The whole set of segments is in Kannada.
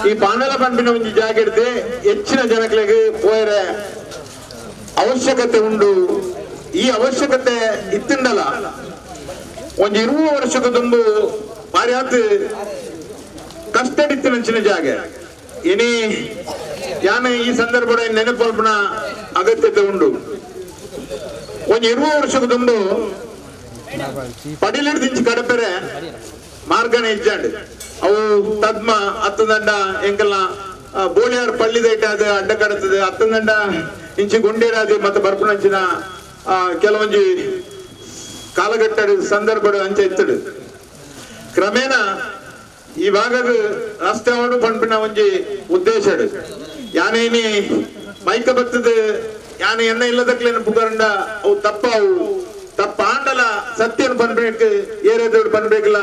ಈ ಪಾಂಡಲ ಪಂಪಿನ ಒಂದು ಜಾಗ ಇರುತ್ತೆ ಹೆಚ್ಚಿನ ಜನಗಳಿಗೆ ಪೋಯರ ಅವಶ್ಯಕತೆ ಉಂಟು. ಈ ಅವಶ್ಯಕತೆ ಇತ್ತಿಂಡಲ್ಲ ಒಂದು 20 ವರ್ಷದ ತುಂಬು ಬಾರಿ ಆತು ಕಷ್ಟಡಿತ್ತು ನಂಚಿನ ಜಾಗ ಇನಿ ಯಾನ ಈ ಸಂದರ್ಭ ನೆನಪಲ್ಪನ ಅಗತ್ಯತೆ ಉಂಟು. ಒಂದು 20 ವರ್ಷದ ತುಂಬು ಪಡಿಲಿಡ್ದಿಂಚಿ ಕಡಪೆರೆ ಮಾರ್ಗನ ಇಜ್ಜಾಂಡ್ ಅವು ತದ್ಮ ಹತ್ತದಂಡ ಎಂಕಲ್ನ ಬೋಳಿಯಾರ್ ಪಳ್ಳಿದೈಟ ಅದು ಅಡ್ಡ ಕಡತದೆ ಹತ್ತದಂಡ ಇಂಚಿ ಗುಂಡೇರಾದಿ ಮತ್ತೆ ಬರ್ಪುನಂಚಿನ ಕೆಲವೊಂಜಿ ಕಾಲಘಟ್ಟ ಸಂದರ್ಭ ಅಂಚ ಇತ್ತಡು. ಕ್ರಮೇಣ ಈ ಭಾಗದ ರಸ್ತೆ ಅವನು ಪಂಪಿನ ಒಂಜಿ ಉದ್ದೇಶ ಯಾನೇನಿ ಮೈಕ ಬತ್ತದ ಯಾನ ಎನ್ನ ಇಲ್ಲದಕ್ಲೇನ ಪುಗರಂಡ ಅವು ತಪ್ಪವು ತಪ್ಪಾಂಡಲ ಸತ್ಯನ ಪನ್ಬೇಕು ಏರೇದವ್ರು ಪನ್ಬೇಕಲ್ಲ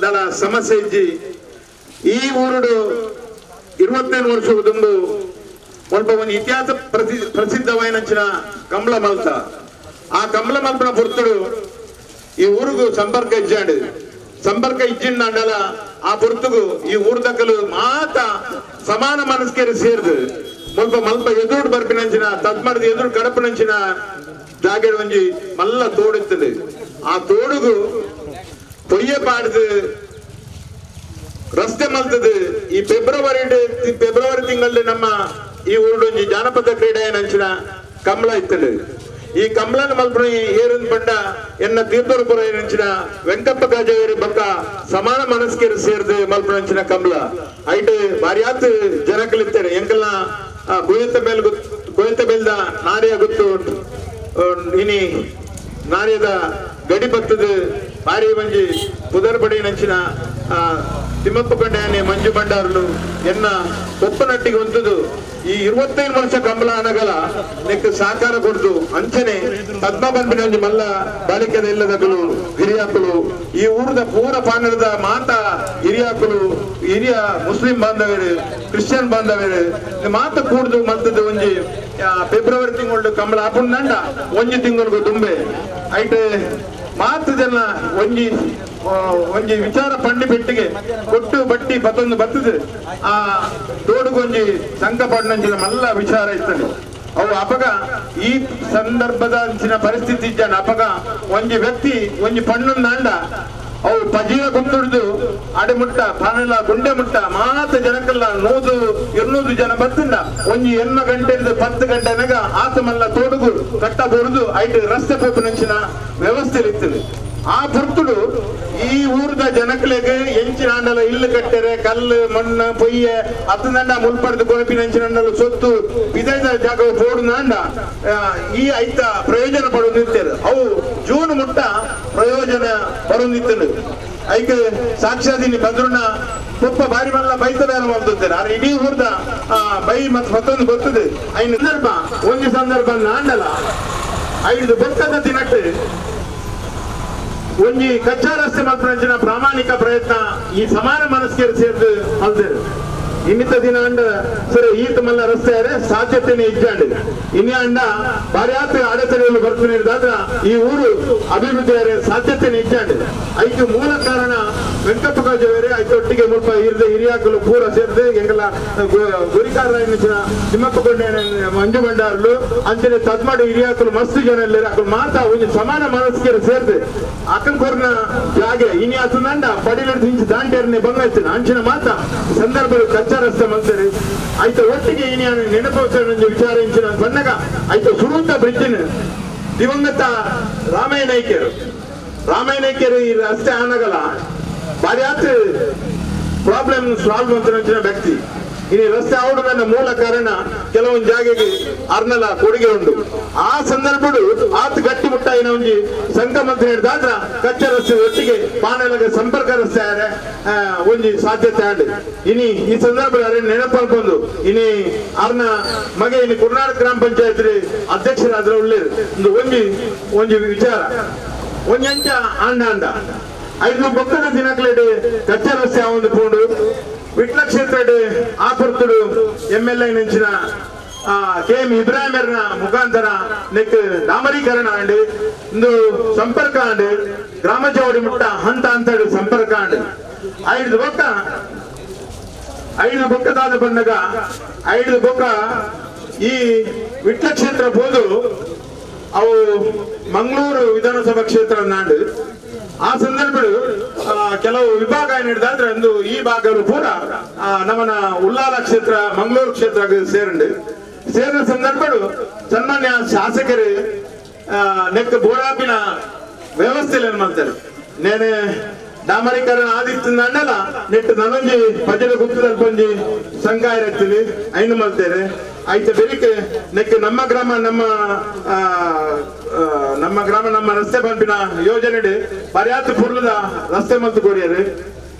ದಳ ಸಮಸ್ಯೆ ಇಜ್ಜಿ ಈ ಊರುಡು 25 ವರ್ಷ ತುಂಬು ಸ್ವಲ್ಪ ಒಂದು ಇತಿಹಾಸ ಪ್ರಸಿದ್ಧವಾಯಿನಂಚಿನ ಕಮಲ ಮಲ್ತ ಆ ಕಮಲ ಮಲ್ಪನ ಪುರ್ತುಡು ಈ ಊರಿಗೂ ಸಂಪರ್ಕ ಇಜ್ಜಿಂಡಲ ಆ ಪುರ್ತುಗು ಈ ಊರ್ ದಕ್ಕಲು ಮಾತ ಸಮಾನ ಮನಸ್ಕೇರಿ ಸೇರ್ದು ಮಲ್ಪ ಎದುರು ಬರ್ಪಿನಂಚಿನ ತದ್ಮರದ ಎದುರು ಕಡಪನಂಚಿನ ಜಾಗ ಒಂಜಿ ಮಲ್ಲ ತೋಡಿತ್ತದೆ. ಆ ತೋಡುಗು ಪೊಯ್ಯೆ ಪಾಡ್ದು ರಸ್ತೆ ಮಲ್ತದು. ಈ ಫೆಬ್ರವರಿ ತಿಂಗಳಲ್ಲಿ ನಮ್ಮ ಈ ಊರೊಂಜಿ ಜಾನಪದ ಕ್ರೀಡೆ ನಂಚಿನ ಕಮಲ ಇತ್ತದು. ಈ ಕಮಲನ ಮಲ್ಪನ ಏರನ್ ಬಂಡ ಎನ್ನ ತೀರ್ಥಪುರ ನಂಚಿನ ವೆಂಕಪ್ಪ ಗಾಜವೇರಿ ಬಕ್ಕ ಸಮಾನ ಮನಸ್ಕೇರಿ ಸೇರ್ದು ಮಲ್ಪನಂಚಿನ ಕಮಲ ಐಟ್ ಬಾರಿಯಾತ್ ಜನಕಲಿತ್ತೇನೆ ಎಂಕಲ್ನ ಕೊಯ್ತ ಮೇಲ್ದ ನಾರಿಯ ಗೊತ್ತು ಇನಿ ನಾರ್ಯದ ಗಡಿ ಬತ್ತದ ಭಾರಿ ಮಂಜಿ ಪುದರ್ ಬಡಿ ನಂಚಿನ ತಿಮ್ಮಪ್ಪ ಕೊಂಡೆ ಮಂಜು ಬಂಡಾರ್ಲು ಎನ್ನ ಒಪ್ಪನಟ್ಟಿಗೆ ಹೊಂದದು ಈ 25 ವರ್ಷ ಕಮಲ ಅನಗಲ ನೆಕ್ ಸಾಕಾರ ಕೊಡ್ದು ಅಂಚನೆ ಪದ್ಮ ಬಂಪಿನ ಒಂಜಿ ಮಲ್ಲ ಬಾಲಿಕೆದ ಇಲ್ಲದಗಳು ಹಿರಿಯಾಕಲು ಈ ಊರದ ಪೂರ ಪಾನರದ ಮಾತ ಹಿರಿಯಾಕಲು ಹಿರಿಯ ಮುಸ್ಲಿಂ ಬಾಂಧವರು ಕ್ರಿಶ್ಚಿಯನ್ ಬಾಂಧವರು ಮಾತ ಕೂಡ್ದು ಮಲ್ತದ ಒಂಜಿ ಫೆಬ್ರವರಿ ತಿಂಗಳು ಕಮಲ ಆಪುಂಡ ಒಂಜಿ ತಿಂಗಳಿಗೆ ತುಂಬೆ ಐಟ್ ಮಾತು ಜನ ಒಂಜಿ ವಿಚಾರ ಪಂಡಿ ಪೆಟ್ಟಿಗೆ ಕೊಟ್ಟು ಬಟ್ಟಿ ಬತ್ತೊಂದು ಬತ್ತದು ಆ ತೋಡುಗೊಂಜಿ ಸಂಘ ಪಡ್ನಂಚಿನ ಮಲ್ಲ ವಿಚಾರ ಇರ್ತದೆ. ಅವು ಅಪಗ ಈ ಸಂದರ್ಭದ ಅಂಚಿನ ಪರಿಸ್ಥಿತಿ ಇದ್ದಾನ ಅಪಗ ಒಂಜಿ ವ್ಯಕ್ತಿ ಒಂಜಿ ಪಣ್ಣೊಂದಾಂಡ ಅವು ಪಜೀವ ಗುಂದುಡ್ದು ಅಡೆಮುಟ್ಟ ಪಾನೆಲ್ಲ ಗುಂಡೆ ಮುಟ್ಟ ಮಾತ ಜನಕ್ಕೆಲ್ಲ 100-200 ಜನ ಬತ್ತಂಡ ಒಂಜಿ 8 ಗಂಟೆಯಿಂದ 10 ಗಂಟೆನಾಗ ಆತ ಮಲ್ಲ ತೋಡುಗು ಕಟ್ಟ ಬರುದು ಐಟ್ ರಸ್ತೆ ಪೋಪಿನಂಚಿನ ವ್ಯವಸ್ಥೆ ಇರ್ತದೆ. ಆ ಪುರ್ತುಡು ಈ ಊರದ ಜನಕ್ಲೆಗೆ ಎಂಚಿನ ಅಂಡಲ ಇಲ್ಲು ಕಟ್ಟೆರೆ ಕಲ್ಲು ಮಣ್ಣು ಪೊಯ್ಯೆ ಹತ್ತದಂಡ ಮುಲ್ಪಡ್ದು ಕೊಳಪಿನಂಚಿನ ಸೊತ್ತು ಇದೈದ ಜಾಗ ಪೋಡುನಾಂಡ ಈ ಐತ ಪ್ರಯೋಜನ ಪಡೋದಿರ್ತೇವೆ. ಅವು ಜೂನ್ ಮುಟ್ಟ ಪ್ರಯೋಜನ ಬರೋದಿತ್ತನು ಐಕ್ ಸಾಕ್ಷಾದಿನಿ ಬಂದ್ರುನ ತುಪ್ಪ ಬಾರಿ ಮಲ್ಲ ಬೈತ ಬೇರೆ ಮಾಡ್ತಾರೆ. ಆದ್ರೆ ಇಡೀ ಊರ್ದ ಬೈ ಮತ್ತೆ ಮತ್ತೊಂದು ಗೊತ್ತದೆ ಐದು ಸಂದರ್ಭ ಒಂದು ಸಂದರ್ಭ ನಾಂಡಲ ಐದು ಬೆಕ್ಕದ ದಿನಕ್ಕೆ ಒಂಜಿ ಕಚ್ಚಾ ರಸ್ತೆ ಮಾತ್ರ ಪ್ರಾಮಾಣಿಕ ಪ್ರಯತ್ನ ಈ ಸಮಾನ ಮನಸ್ಕೇರಿ ಸೇರ್ದು ಅಲ್ದೇರು ಇನ್ನಿತ ದಿನ ಅಂಡ ಸರಿ ಈತ ಮಲ್ಲ ರಸ್ತೆ ಸಾಧ್ಯತೆನೆ ಇಜ್ಜಾಂಡ್ ಇನ್ನ ಅಂಡ ಬಾರಿಯಾತ ಅಡೆತಡೆಗಳು ಬರ್ತಿದ್ದಾದ್ರ ಈ ಊರು ಅಭಿವೃದ್ಧಿ ಸಾಧ್ಯತೆನೆ ಇಜ್ಜಾಂಡ್ ಐದು ಮೂಲ ಕಾರಣ ವೆಂಕಪ್ಪ ಗಾಜವೇರಿ ಐತೊಟ್ಟಿಗೆ ಮುಲ್ಪ ಹಿರಿಯಾಕಲು ಪೂರ ಸೇರ್ದು ಎಂಗಲ ಗುರಿಕಾರ ತಿಮ್ಮಪ್ಪ ಕೊಂಡೆ ಮಂಜು ಬಂಡಾರ್ಲು ಅಂಚನೆ ತದ್ಮಾಡು ಹಿರಿಯಾಕಲು ಮಸ್ತ್ ಜನ ಅಕ್ಕಳು ಮಾತಾ ಒಂದು ಸಮಾನ ಮನಸ್ಕೇರಿ ಸೇರ್ದು ಅಕ್ಕನ್ ಕೊರ್ನ ಜಾಗೆ ಇನಿ ಆತಂಡ ಪಡಿಲಿಡ್ದು ಹಿಂಚಿ ದಾಂಡೇರನೆ ಬಂಗಾಯ್ತಾನೆ ಅಂಚಿನ ಮಾತಾ ಸಂದರ್ಭ ಕಚ್ಚಾ ರಸ್ತೆ ಮಂತ್ರಿ ಆಯ್ತ ಒಟ್ಟಿಗೆ ಇನಿ ನೆನಪೋತ್ಸವ ವಿಚಾರ ಇಂಚಿನ ಬಂದಾಗ ಆಯ್ತು ಸುರುಂತ ಬ್ರಿಡ್ಜಿನ ದಿವಂಗತ ರಾಮಯ್ಯ ನಾಯ್ಕರು ಈ ರಸ್ತೆ ಆನಗಲ ಬಾರಿ ಆತು ಪ್ರಾಬ್ಲಮ್ ಸಾಲ್ವ್ ಅಂತ ವ್ಯಕ್ತಿ. ಇനി ರಸ್ತೆ ಆವಡದ ಮೂಲ ಕಾರಣ ಕೆಲವೊಂದು ಜಾಗೆಗೆ ಅರ್ನಲ ಕೊಡುಗೆ ಉಂಟು. ಆ ಸಂದರ್ಭಡು ಆತ ಗಟ್ಟಿ ಮುಟ್ಟಾಯಿನ ಒಂಜಿ ಸಂಗಮ ಅಂತ ಹೇಳಿದಾದ್ರ ಕಚ್ಚಾ ರಸ್ತೆ ಒಟ್ಟಿಗೆ ಪಾನೆಲಗೆ ಸಂಪರ್ಕ ರಸ್ತೆ ಒಂಜಿ ಸಾಧ್ಯತೆ ಆಂಡ್ ಇನಿ ಈ ಸಂದರ್ಭ ನೆನಪು ಇನಿ ಅರ್ನ ಮಗೆ ಇನಿ ಕರ್ನಾಟಕ ಗ್ರಾಮ ಪಂಚಾಯತ್ ಅಧ್ಯಕ್ಷರಾದ್ರ ಒಳ್ಳೇದು ಒಂಜಿ ವಿಚಾರ ಒಂಜಿ ಅಂಚ ಆಂಡ 5 ಬೊಕ್ಕದ ದಿನಕ್ಲೆಡ್ ಕಚ್ಚಾ ರಸ್ತೆ ಆವೊಂದು ಪೋಂಡು ವಿಟ್ಲ ಕ್ಷೇತ್ರ ಆಪರ್ತುಡು MLA ನಂಚಿನ KM ಇಬ್ರಾಹಿಮರ್ನ ಮುಖಾಂತರ ನೆಕ್ ಡಾಮರೀಕರಣ ಅಂಡ್ ಇಂದು ಸಂಪರ್ಕ ಅಂಡ್ ಗ್ರಾಮ ಚೌಡಿ ಮುಟ್ಟ ಹಂತ ಅಂತ ಸಂಪರ್ಕ ಅಂಡ್ 5 ಬೊಕ್ಕದಾದ ಬಂದಾಗ 5 ಬೊಕ್ಕ ಈ ವಿಟ್ಲ ಕ್ಷೇತ್ರ ಬೋದು ಅವು ಮಂಗಳೂರು ವಿಧಾನಸಭಾ ಕ್ಷೇತ್ರ ನಾಂಡು ಆ ಸಂದರ್ಭ ಕೆಲವು ವಿಭಾಗ ಏನಿಡ್ದಾದ್ರೆ ಒಂದು ಈ ಭಾಗಗಳು ಪೂರ ನಮ್ಮನ ಉಲ್ಲಾಲ ಕ್ಷೇತ್ರ ಮಂಗಳೂರು ಕ್ಷೇತ್ರ ಸೇರಿದ ಸಂದರ್ಭಗಳು ಸನ್ಮಾನ್ಯ ಶಾಸಕರು ನೆಕ್ ಬೋಡಾಪಿನ ವ್ಯವಸ್ಥೆ ಮಾಡ್ತಾರೆ ನೇನೆ ಡಾಮರೀಕರಣ ಆದಿತ್ಯ ಅನ್ನಲ್ಲ ನೆಟ್ಟು ನನೊಂಜಿ ಭಜನೆ ಗುತ್ತದಲ್ಲಿ ಬಂಜಿ ಸಂಘ ಇರತ್ತೀವಿ ಐನು ಮಾಡ್ತೇನೆ ಆಯ್ತು ಬೆಳಿಗ್ಗೆ ನೆಕ್ ನಮ್ಮ ಗ್ರಾಮ ನಮ್ಮ ರಸ್ತೆ ಪಂಪಿನ ಯೋಜನೆ ಪರ್ಯಾಪ್ತ ಪೂರ್ಣದ ರಸ್ತೆ ಮತ್ತು ಕೊರಿಯರು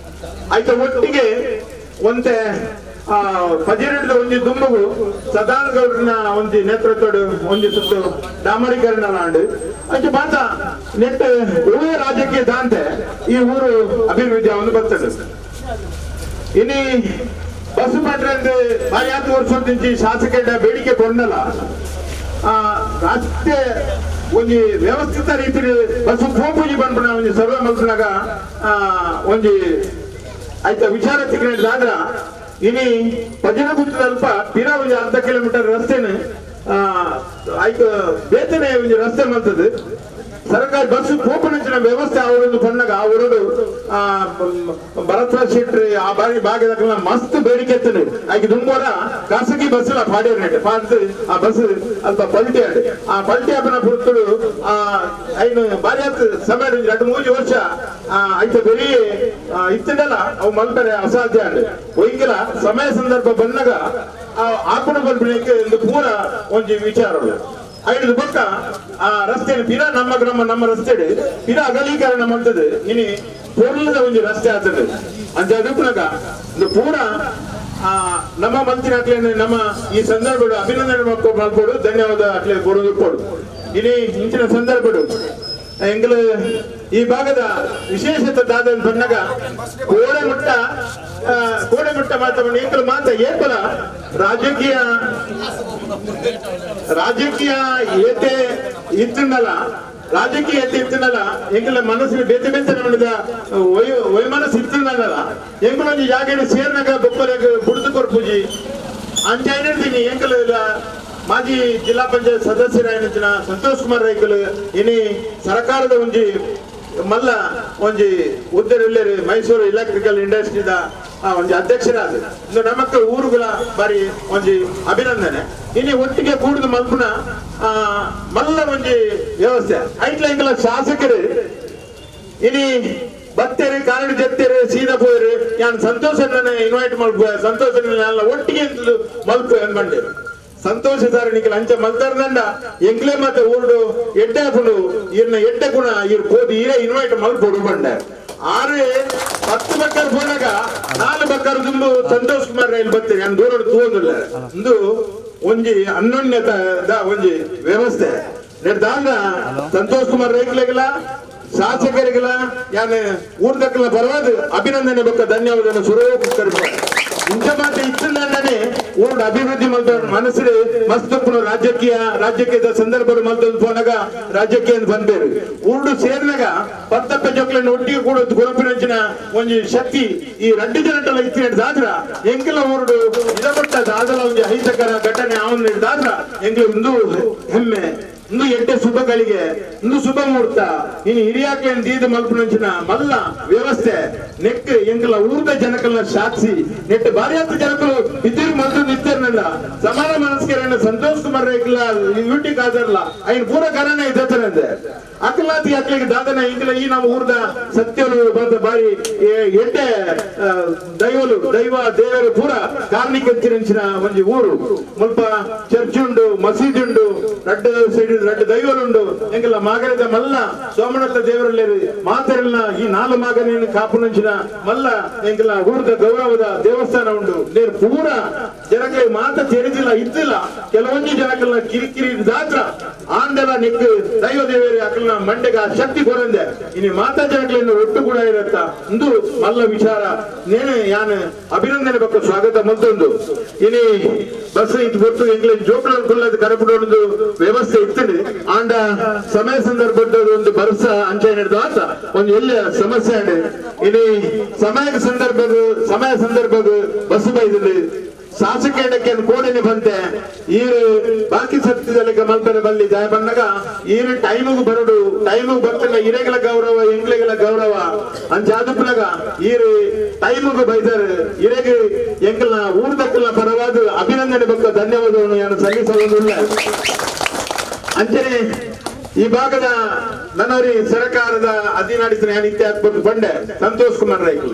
ಆಯ್ತು ಒಟ್ಟಿಗೆ ಒಂತೆ ಪಜಿರೆಡ್ದ ಒಂಜಿ ದುಂಬಗು ಸದಾನಂದ ಗೌಡ್ರನ ಒಂಜಿ ನೇತೃತ್ವಡು ಒಂಜಿ ಸುತ್ತು ಡಾಮರೀಕರಣ ನಾಡು ಅಂಚೆ ಮಾತ ನೆಟ್ ಉಳಿಯ ರಾಜ್ಯಕ್ಕೆ ದಾಂತೆ ಈ ಊರು ಅಭಿವೃದ್ಧಿ ಅವನು ಬರ್ತದೆ. ಇನಿ ಬಸ್ ಪಟ್ರೆ ಬಾರಿ 10 ವರ್ಷ నుంచి ಶಾಸಕರ ಬೇಡಿಕೆ ಕೊಂಡಲ್ಲ ರಸ್ತೆ ಒಂಜಿ ವ್ಯವಸ್ಥಿತ ರೀತಿ ಬಸ್ ಪೋಪುಜಿ ಬಂದ್ಬಿಡ ಒಂಜಿ ಸರ್ವೆ ಮಲ್ಸಿನಾಗ ಒಂಜಿ ಆಯ್ತ ವಿಚಾರ ತಿಕ್ಕಿದಾದ್ರ ಇನಿ ಪಜನಗುತ್ತದ ಅಲ್ಪ ತೀರಾ ಒಂಜಿ ಅರ್ಧ ಕಿಲೋಮೀಟರ್ ರಸ್ತೆನ ಆಯ್ತು ಬೇತನೆ ಒಂಜಿ ರಸ್ತೆ ಮಲ್ತದೆ ಸರ್ಕಾರಿ ಬಸ್ ಪೋಪನಂಚಿನ ವ್ಯವಸ್ಥೆ ಅವರೊಂದು ಪಣ್ಣಗ ಅವರಡು ಭರತ್ರಾಜ್ ಶೆಟ್ಟಿ ಆ ಬಾರಿ ಭಾಗದ ಮಸ್ತ್ ಬೇಡಿಕೆ ಎತ್ತನು ಆಯ್ಕೆ ದುಂಬೋರ ಖಾಸಗಿ ಬಸ್ ಪಾಡ್ಯ ಪಾಡ್ದು ಆ ಬಸ್ ಅಲ್ಪ ಪಲ್ಟಿ ಆಡ್ ಆ ಪಲ್ಟಿ ಹಬ್ಬನ ಪುರ್ತುಡು ಐನು ಬಾರಿ ಆಯ್ತು ಸಮಯ 2-3 ವರ್ಷ ಆಯ್ತು ಬೆಳಿ ಇತ್ತಡಲ್ಲ ಅವು ಮಲ್ಪರೆ ಅಸಾಧ್ಯ ಆಡ್ ಒಯ್ಗಿಲ ಸಮಯ ಸಂದರ್ಭ ಬಂದಾಗ ಆಪಣ ಬಂದ್ಬಿಡಕ್ಕೆ ಒಂದು ಪೂರ ಒಂಜಿ ವಿಚಾರಗಳು 5 ಬೊಕ್ಕ ಆ ರಸ್ತೆ ಪಿರ ನಮ್ಮ ಗ್ರಾಮ ನಮ್ಮ ರಸ್ತೆ ಪಿರ ಅಗಲೀಕರಣ ಮಾಡ್ತದೆ ಇನಿ ಪೂರ್ಣದ ಒಂಜಿ ರಸ್ತೆ ಆಗ್ತದೆ ಅಂತ ಅದುಪುನಗ ಇದು ಪೂರ ನಮ್ಮ ಮಂತ್ರಿ ಅಟ್ಲೇನೆ ನಮ್ಮ ಈ ಸಂದರ್ಭ ಅಭಿನಂದನೆ ಮಾಡ್ಕೊಡು ಧನ್ಯವಾದ ಅಟ್ಲೇ ಕೊಡೋದು ಕೊಡು ಇನಿ ಇಂಚಿನ ಸಂದರ್ಭಡು ಎಂಗಲ ಈ ಭಾಗದ ವಿಶೇಷತೆ ದಾದ ಬಂದಾಗ ಕೋಡೆ ಮುಟ್ಟ ಮಾತಾಡಿ ಎಂಕಲು ಮಾತ ಏಕಲ ರಾಜಕೀಯ ಏತೆ ಇತ್ತುಂಡಲ್ಲ ರಾಜಕೀಯ ಏತೆ ಇತ್ತುಂಡಲ್ಲ ಎಂಕಲ ಮನಸ್ಸಿನ ಬೇತೆ ಬೇತೆ ನೋಡಿದ ವೈಮನಸ್ಸು ಇತ್ತುಂಡಲ್ಲ ಎಂಕಲೊಂದು ಜಾಗ ಸೇರ್ನಾಗ ಬೊಪ್ಪರಾಗ ಬುಡ್ದು ಕೊರ್ಪುಜಿ ಅಂಚ ಏನಿರ್ತೀನಿ ಎಂಕಲ ಮಾಜಿ ಜಿಲ್ಲಾ ಪಂಚಾಯತ್ ಸದಸ್ಯರಾಯನ ಸಂತೋಷ್ ಕುಮಾರ್ ರೈಕಲ್ ಇನಿ ಸರ್ಕಾರದ ಒಂಜಿ ಮಲ್ಲ ಒಂಜಿ ಹುದ್ದೆಯಲ್ಲಿ ಮೈಸೂರು ಎಲೆಕ್ಟ್ರಿಕಲ್ ಇಂಡಸ್ಟ್ರಿದ ಒಂಜಿ ಅಧ್ಯಕ್ಷರಾದ ಇಂದು ನಮಕ್ಕ ಊರುಗಳ ಬಾರಿ ಒಂಜಿ ಅಭಿನಂದನೆ ಇನಿ ಒಟ್ಟಿಗೆ ಕೂಡಿದ ಮಲ್ಪುನ ಮಲ್ಲ ಒಂಜಿ ವ್ಯವಸ್ಥೆ ಐಟ್ಲ ಇಂಕಲ ಶಾಸಕರು ಇನಿ ಬತ್ತೇರಿ ಕಾರಣ ಜತ್ತೇರಿ ಸೀದಾ ಪೋಯರು ಯಾನ್ ಸಂತೋಷನ ಇನ್ವೈಟ್ ಮಾಡ್ಬೋ ಸಂತೋಷನ ಒಟ್ಟಿಗೆ ಮಲ್ಪು ಅಂದ್ಕೊಂಡೇರು ಸಂತೋಷ ಸರ್ ನಿಖಿಲ್ ಅಂಚ ಮಲ್ತಾರ್ದಂಡ ಎಂಕ್ಲೆ ಮತ್ತೆ ಊರ್ಡು ಎಡ್ಡೆ ಹಾಕೊಂಡು ಇರ್ನ ಎಡ್ಡೆ ಗುಣ ಇರ್ ಕೋದಿ ಇರೇ ಇನ್ವೈಟ್ ಮಲ್ಪೊಡು ಬಂಡ 6-10 ಬಕ್ಕರ್ ಹೋದಾಗ 4 ಬಕ್ಕರ್ ತುಂಬು ಸಂತೋಷ್ ಕುಮಾರ್ ರೈಲ್ ಬರ್ತೀರಿ ನಾನು ದೂರ ತೂಂದಿಲ್ಲ ಒಂದು ಒಂಜಿ ಅನ್ಯೋನ್ಯದ ಒಂಜಿ ವ್ಯವಸ್ಥೆ ನಿರ್ಧಾರ ಸಂತೋಷ್ ಕುಮಾರ್ ರೈಕ್ಲೆಗಲ ಶಾಸಕರಿಗಲ ಯಾನೆ ಊರ್ದಕ್ಕಲ ಬರವಾದ ಅಭಿನಂದನೆ ಬಕ್ಕ ಧನ್ಯವಾದ ಸುರೇಶ್ ಇಂಥ ಮಾತ್ರ ಇತ್ತಂದಾನೆ ಊರ್ಡ್ ಅಭಿವೃದ್ಧಿ ಮಲ್ತ ಮನಸ್ಸಿಗೆ ಮಸ್ತಪ್ಪನು ರಾಜಕೀಯದ ಸಂದರ್ಭ ಮಲ್ತೊಂದು ಪೋನಾಗ ರಾಜಕೀಯ ಬಂದೇರು ಊರ್ಡು ಸೇರಿನಾಗ ಪತ್ತಪ್ಪ ಜೋಕ್ಲನ್ನು ಒಟ್ಟಿಗೆ ಕೂಡ ಗುರುಪಿನಂಚಿನ ಒಂಜಿ ಶಕ್ತಿ ಈ 2 ಜನಟಲ್ಲ ಇತ್ತಿ ಹಿಡ್ದಾದ್ರ ಎಂಕೆಲ ಊರ್ಡು ಇದಪಟ್ಟ ದಾದಲ ಒಂಜಿ ಅಹಿತಕರ ಘಟನೆ ಅವನು ಹಿಡ್ದಾದ್ರ ಎಂಗೆ ಒಂದು ಹೆಮ್ಮೆ ಇಂದು ಎಡ್ಡೆ ಶುಭಗಳಿಗೆ ಇಂದು ಶುಭ ಮುಹೂರ್ತ ಇನ್ನು ಹಿರಿಯಾಕ್ಲೆ ದೀದ ಮಲ್ಪನಂಚಿನ ಮಲ್ಲ ವ್ಯವಸ್ಥೆ ನೆಕ್ ಎಂಕಲ ಊರ್ದ ಜನಕಲ್ನ ಸಾಕ್ಷಿ ನೆಟ್ ಬಾರಿಯಾತ ಜನಕಲು ಇದ್ದಿರ್ ಮಲ್ತು ನಿಂತಿರ್ನಲ್ಲ ಸಮಾನ ಮನಸ್ಕರನ್ನ ಸಂತೋಷ್ ಕುಮಾರ್ ರೇಕ್ಲ ಯೂಟಿ ಕಾದರ್ಲ ಐನ್ ಪೂರ ಕಾರಣ ಇದ್ದತನಂದೆ ಅಕಲಾತಿ ಅಕ್ಲಿಗೆ ದಾದನ ಇಂಕಲ ಈ ನಮ್ಮ ಊರ್ದ ಸತ್ಯರು ಬಂದ ಬಾರಿ ಎಡ್ಡೆ ದೈವ ದೇವರು ಪೂರ ಕಾರ್ಣಿಕಂಚಿನ ಒಂಜಿ ಊರು ಮುಲ್ಪ ಚರ್ಚ್ ಉಂಡು ಮಸೀದಿ ಉಂಡು ರಡ್ಡು ಸೈಡ್ ರಡ್ಡು ದೈವರುಂಡು ಎಂಗೆಲ್ಲ ಮಾಗರದ ಮಲ್ಲ ಸೋಮನಾಥ ದೇವರಲ್ಲಿ ಮಾತರೆಲ್ಲ ಈ ನಾಲು ಮಾಗನೇನು ಕಾಪುನಂಚಿನ ಮಲ್ಲ ಎಂಗೆಲ್ಲ ಊರ್ದ ಗೌರವದ ದೇವಸ್ಥಾನ ಉಂಡು ನೇರ್ ಪೂರ ಜನಕ್ಕೆ ಮಾತ ತೆರೆದಿಲ್ಲ ಇದ್ದಿಲ್ಲ ಕೆಲವೊಂದು ಜನಕಲ್ನ ಕಿರಿಕಿರಿ ದಾತ್ರ ಆಂಡೆಲ್ಲ ನಿಕ್ಕು ದೈವ ದೇವರೇ ಅಕಲ್ನ ಮಂಡೆಗ ಶಕ್ತಿ ಕೊರಂದೆ ಇನ್ನು ಮಾತಾ ಜನಕಲಿಂದ ಒಟ್ಟು ಕೂಡ ಇರತ್ತ ಇಂದು ಮಲ್ಲ ವಿಚಾರ ನೇನೆ ಯಾನ್ ಅಭಿನಂದನೆ ಬಗ್ಗೆ ಸ್ವಾಗತ ಮಲ್ತೊಂದು ಇನಿ ಬಸ್ ಇದು ಗೊತ್ತು ಎಂಗ್ಲ ಜೋಕುಲ ಕುಲ್ಲದ ಕರಪುಡೊಂದು ವ್ಯವಸ್ಥೆ ಇರ್ತದೆ ಆಂಡ ಸಮಯ ಸಂದರ್ಭದ ಒಂದು ಬರ್ಸ ಅಂಚೆ ಹಿಡಿದು ಆತ ಒಂದು ಎಲ್ಲ ಸಮಸ್ಯೆ ಇದೆ ಇನಿ ಸಮಯ ಸಂದರ್ಭದ ಬಸ್ ಬೈದಲ್ಲಿ ಶಾಸಕೇಡಕ್ಕೆ ಕೋಣೆನೆ ಬಂತೆ ಈರು ಬಾಕಿ ಸತ್ಯದಲ್ಲಿ ಮಲ್ಪನೆ ಬಲ್ಲಿ ಜಾಯ ಬಂದಾಗ ಈರು ಟೈಮಿಗೆ ಬರಡು ಟೈಮಿಗೆ ಬರ್ತಿಲ್ಲ ಹಿರೇಗಳ ಗೌರವ ಎಂಗ್ಲೆಗಳ ಗೌರವ ಅಂಚಾದುಪ್ಲಗ ಈರು ಟೈಮಿಗೆ ಬೈದಾರೆ ಹಿರೇಗೆ ಎಂಕಲ್ನ ಊರ್ದಕ್ಕಲ್ನ ಪರವಾದ ಅಭಿನಂದನೆ ಬಗ್ಗೆ ಧನ್ಯವಾದವನ್ನು ನಾನು ಸಲ್ಲಿಸಲಿಲ್ಲ ಅಂಚನೆ ಈ ಭಾಗದ ನನ್ನವರಿ ಸರ್ಕಾರದ ಅಧೀನಾಡಿಸಿನ ನಿತ್ಯ ಬಂಡೆ ಸಂತೋಷ್ ಕುಮಾರ್ ರೈಕಲ್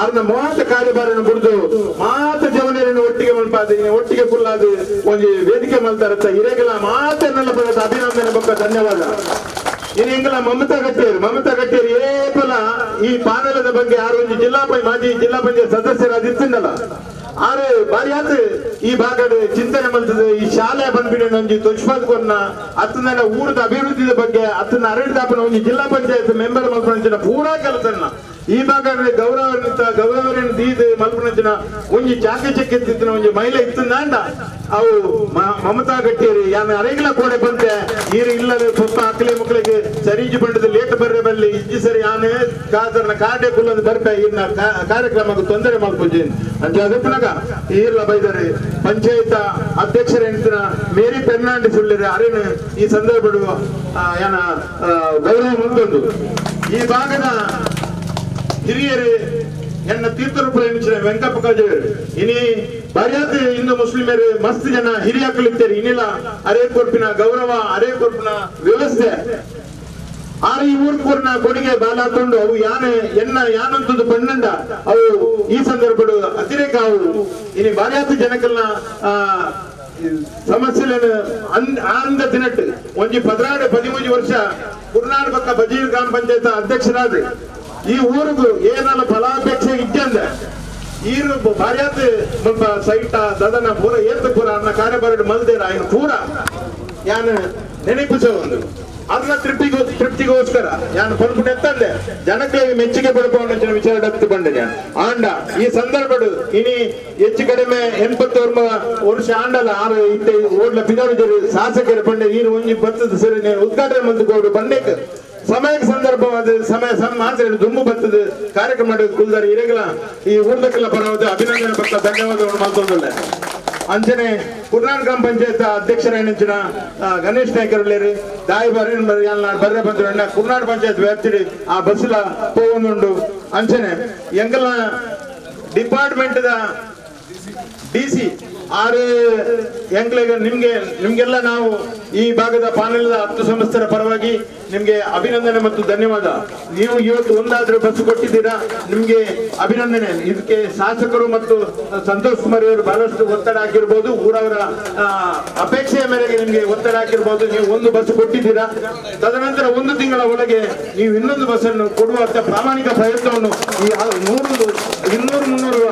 ಆರ್ನ ಮಾತ ಕಾರ್ಯಭಾರನ ಬಿಡ್ದು ಮಾತ ಜವನರನ್ನು ಒಟ್ಟಿಗೆ ಮಲ್ಪಾದ ಒಟ್ಟಿಗೆ ಫುಲ್ಲಾದ ಒಂದು ವೇದಿಕೆ ಮಲ್ತಾರತ್ತ ಹಿರೇಗಲ ಮಾತನ್ನೆಲ್ಲ ಬರೋದು ಅಭಿನಂದನೆ ಬಗ್ಗೆ ಧನ್ಯವಾದ ಇನ್ನು ಎಂಗಲ ಮಮತಾ ಕಟ್ಟೇರಿ ಏಪಲ ಈ ಪಾನಲದ ಬಗ್ಗೆ ಒಂದು ಮಾಜಿ ಜಿಲ್ಲಾ ಪಂಚಾಯತ್ ಸದಸ್ಯರಾದಿತ್ತಲ್ಲ ಆರು ಬಾರಿಯಾತ್ ಈ ಭಾಗದ ಚಿಂತನೆ ಮಲ್ತದ ಈ ಶಾಲೆ ಬಂದ್ಬಿಡಿ ಒಂಜಿ ತೊಚ್ಪದ್ ಕೊನ್ನ ಅತ್ತನ ಊರದ ಅಭಿವೃದ್ಧಿ ಬಗ್ಗೆ ಅತ್ತನ ಅರಳಿದಾಪನ ಒಂಜಿ ಜಿಲ್ಲಾ ಪಂಚಾಯತ್ ಮೆಂಬರ್ ಮಲ್ಪನಂಚಿನ ಪೂರಾ ಕೆಲಸನ್ನ ಈ ಭಾಗದ ಗೌರವರನ್ನ ದೀದ್ ಮಲ್ಪನಂಚಿನ ಒಂಜಿ ಚಾಕಚಕ್ಯ ಒಂಜಿ ಮಹಿಳೆ ಇತ್ತಂದ ಅವು ಮಮತಾ ಗಟ್ಟಿಯರಿ ಯಾನ ಅರೆಗಳ ಕೋಣೆ ಬಂತೆ ಈರು ಇಲ್ಲದ ಸ್ವಲ್ಪ ಅಕ್ಕಲೆ ಮಕ್ಕಳಿಗೆ ಸರೀಜಿ ಬಂಡದ ಲೇಟ್ ಬರ್ರೆ ಬಲ್ಲಿ ಇಜ್ಜಿ ಸರಿ ಆನೆ ಕಾದರ್ನ ಕಾರ್ಡೆ ಕುಲ್ಲೊಂದು ಬರ್ಪೆ ಇನ್ನ ಕಾರ್ಯಕ್ರಮಕ್ಕೆ ತೊಂದರೆ ಮಾಡ್ಪುಜಿ ಅಂತ ಅದಪ್ಪನಾಗ ಈರ್ಲ ಬೈದರೆ ಪಂಚಾಯತ್ ಅಧ್ಯಕ್ಷರ ಎಂತಿನ ಮೇರಿ ಫೆರ್ನಾಂಡಿಸ್ ಉಳ್ಳಿರೆ ಅರೇನು ಈ ಸಂದರ್ಭ ಏನ ಗೌರವ ಮುಂದೊಂದು ಈ ಭಾಗದ ಹಿರಿಯರು ಎನ್ನ ತೀರ್ಥರೂಪ ಎನಿಸಿನ ವೆಂಕಪ್ಪ ಕಾಜೇರು ಇನಿ ಬರ್ಯಾದ ಹಿಂದೂ ಮುಸ್ಲಿಮರು ಮಸ್ತ್ ಜನ ಹಿರಿಯಾಕಲಿದ್ದಾರೆ ಇನ್ನಿಲ್ಲ ಅರೇ ಕೊರ್ಪಿನ ಗೌರವ ಅರೇ ಕೊರ್ಪಿನ ವ್ಯವಸ್ಥೆ ಆರು ಈ ಊರ್ನ ಕೊಡುಗೆ ಬಾಲಾಕೊಂಡು ಅವು ಯಾನಂತದ್ದು ಪಣ್ಣಂಡ ಅವು ಈ ಸಂದರ್ಭ ಅತಿರೇಕ ಅವು ಇನಿ ಬರ್ಯಾದ ಜನಕಲ್ನ ಸಮಸ್ಯೆలను ಆನಂದ ತಿನ್ನಟ್ಟು ಒಂಜಿ 13 ವರ್ಷ ಕುರ್ನಾಡ್ ಪಕ್ಕ ಬಜೀರ್ ಗ್ರಾಮ ಪಂಚಾಯತ್ ಅಧ್ಯಕ್ಷರಾದ ಈ ಊರಿಗೂ ಏನಲ್ಲ ಫಲಾಪೇಕ್ಷೆ ಇದ್ದಂದ ಈರು ಭಾರ್ಯಾತ್ ಮುಲ್ಪ ಸೈಟ ದದನ ಪೂರ ಏತ್ ಪೂರ ಅನ್ನ ಕಾರ್ಯಭಾರ ಮಲ್ದೇರ ఆయన ಪೂರ ಯಾನ್ ನೆನಪಿಸ ಒಂದು ಅದನ್ನ ತೃಪ್ತಿಗೋಸ್ಕರ ಯಾನ್ ಪಲ್ಪುಟ ಎತ್ತಂದೆ ಜನಕ್ಕೆ ಮೆಚ್ಚುಗೆ ಪಡ್ಕೊಂಡ ವಿಚಾರ ಡತ್ತು ಬಂಡೆ ಆಂಡ ಈ ಸಂದರ್ಭ ಇನಿ ಹೆಚ್ಚು ಕಡಿಮೆ 80 ವರ್ಷ ಆಂಡಲ ಆರು ಇತ್ತೆ ಓಡ್ಲ ಪಿದೋರು ಶಾಸಕರ ಬಂಡೆ ಈರು ಒಂಜಿ ಬರ್ತದ ಸರಿ ಉದ್ಘಾಟನೆ ಮಂತ್ಕೋಡು ಬಂಡೆಕ್ ಸಮಯಕ್ಕೆ ಸಂದರ್ಭವಾದ ಸಮಯ ಮಾತ್ರ ದುಮ್ಮು ಬರ್ತದ ಕಾರ್ಯಕ್ರಮ ಕುಲ್ದಾರ ಹಿರೇಗಲ ಈ ಊರ್ದಕ್ಕೆಲ್ಲ ಪರವಾದ ಅಭಿನಂದನೆ ಪಕ್ಕ ಧನ್ಯವಾದವನ್ನು ಮಾತೊಂದಿಲ್ಲ ಅಂಚನೆ ಕುರ್ನಾಡ್ ಗ್ರಾಮ ಪಂಚಾಯತ್ ಅಧ್ಯಕ್ಷರ ಎನ್ನಿಂಚಿನ ಗಣೇಶ್ ನಾಯ್ಕರಲ್ಲಿ ದಾಯಿ ಬರ್ರೆ ಬಂದ ಕುರ್ನಾಡ್ ಪಂಚಾಯತ್ ವ್ಯಾಪ್ತಿ ಆ ಬಸ್ಲ ಹೋಗುಂಡು ಅಂಚನೆ ಎಂಗಲ ಡಿಪಾರ್ಟ್ಮೆಂಟ್ ಡಿಸಿ ಆರು ಎಂಗ್ಲಿಗೆ ನಿಮ್ಗೆಲ್ಲ ನಾವು ಈ ಭಾಗದ ಪಾನಲ್ದ 10 ಸಂಸ್ಥೆಯ ಪರವಾಗಿ ನಿಮ್ಗೆ ಅಭಿನಂದನೆ ಮತ್ತು ಧನ್ಯವಾದ. ನೀವು ಇವತ್ತು ಒಂದಾದ್ರೂ ಬಸ್ ಕೊಟ್ಟಿದ್ದೀರಾ, ನಿಮ್ಗೆ ಅಭಿನಂದನೆ. ಇದಕ್ಕೆ ಶಾಸಕರು ಮತ್ತು ಸಂತೋಷ್ ಕುಮಾರ್ ಅವರು ಬಹಳಷ್ಟು ಒತ್ತಡ ಹಾಕಿರ್ಬೋದು, ಊರವರ ಅಪೇಕ್ಷೆಯ ಮೇರೆಗೆ ನಿಮ್ಗೆ ಒತ್ತಡ ಹಾಕಿರ್ಬೋದು. ನೀವು ಒಂದು ಬಸ್ ಕೊಟ್ಟಿದ್ದೀರಾ, ತದನಂತರ 1 ತಿಂಗಳ ಒಳಗೆ ನೀವು ಇನ್ನೊಂದು ಬಸ್ ಅನ್ನು ಕೊಡುವಂತ ಪ್ರಾಮಾಣಿಕ ಪ್ರಯತ್ನವನ್ನು ಈ 200-300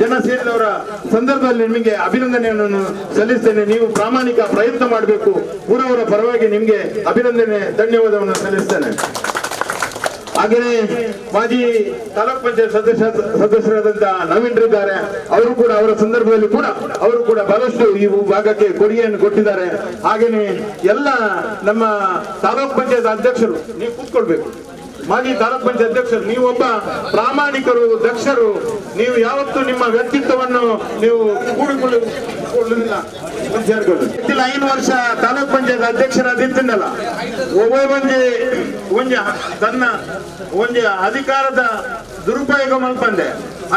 ಜನ ಸೇರಿದವರ ಸಂದರ್ಭದಲ್ಲಿ ನಿಮಗೆ ಅಭಿನಂದನೆಯನ್ನು ಸಲ್ಲಿಸ್ತೇನೆ. ನೀವು ಪ್ರಾಮಾಣಿಕ ಪ್ರಯತ್ನ ಮಾಡಬೇಕು. ಊರವರ ಪರವಾಗಿ ನಿಮ್ಗೆ ಅಭಿನಂದನೆ, ಧನ್ಯವಾದವನ್ನು ಸಲ್ಲಿಸ್ತೇನೆ. ಹಾಗೆಯೇ ಮಾಜಿ ತಾಲೂಕ್ ಪಂಚಾಯತ್ ಸದಸ್ಯರಾದಂತ ನವೀನ್ರಿದ್ದಾರೆ. ಅವರು ಕೂಡ ಅವರ ಸಂದರ್ಭದಲ್ಲಿ ಕೂಡ ಅವರು ಕೂಡ ಬಹಳಷ್ಟು ಈ ಭಾಗಕ್ಕೆ ಕೊಡುಗೆಯನ್ನು ಕೊಟ್ಟಿದ್ದಾರೆ. ಹಾಗೇನೆ ಎಲ್ಲ ನಮ್ಮ ತಾಲೂಕ್ ಪಂಚಾಯತ್ ಅಧ್ಯಕ್ಷರು, ನೀವು ಕೂತ್ಕೊಳ್ಬೇಕು, ಮಾಜಿ ತಾಲೂಕ್ ಪಂಚಾಯತ್ ಅಧ್ಯಕ್ಷರು, ನೀವು ಒಬ್ಬ ಪ್ರಾಮಾಣಿಕರು, ದಕ್ಷರು. ನೀವು ಯಾವತ್ತೂ ನಿಮ್ಮ ವ್ಯಕ್ತಿತ್ವವನ್ನು ನೀವು ಕೂಡಿಕೊಳ್ಳುವುದಿಲ್ಲ. 5 ವರ್ಷ ತಾಲೂಕ್ ಪಂಚಾಯತ್ ಅಧ್ಯಕ್ಷರಾದಿತ್ತಲ್ಲ, ಒಂಜಿ ತನ್ನ ಒಂಜಿ ಅಧಿಕಾರದ ದುರುಪಯೋಗ ಮಲ್ಪಂದೆ,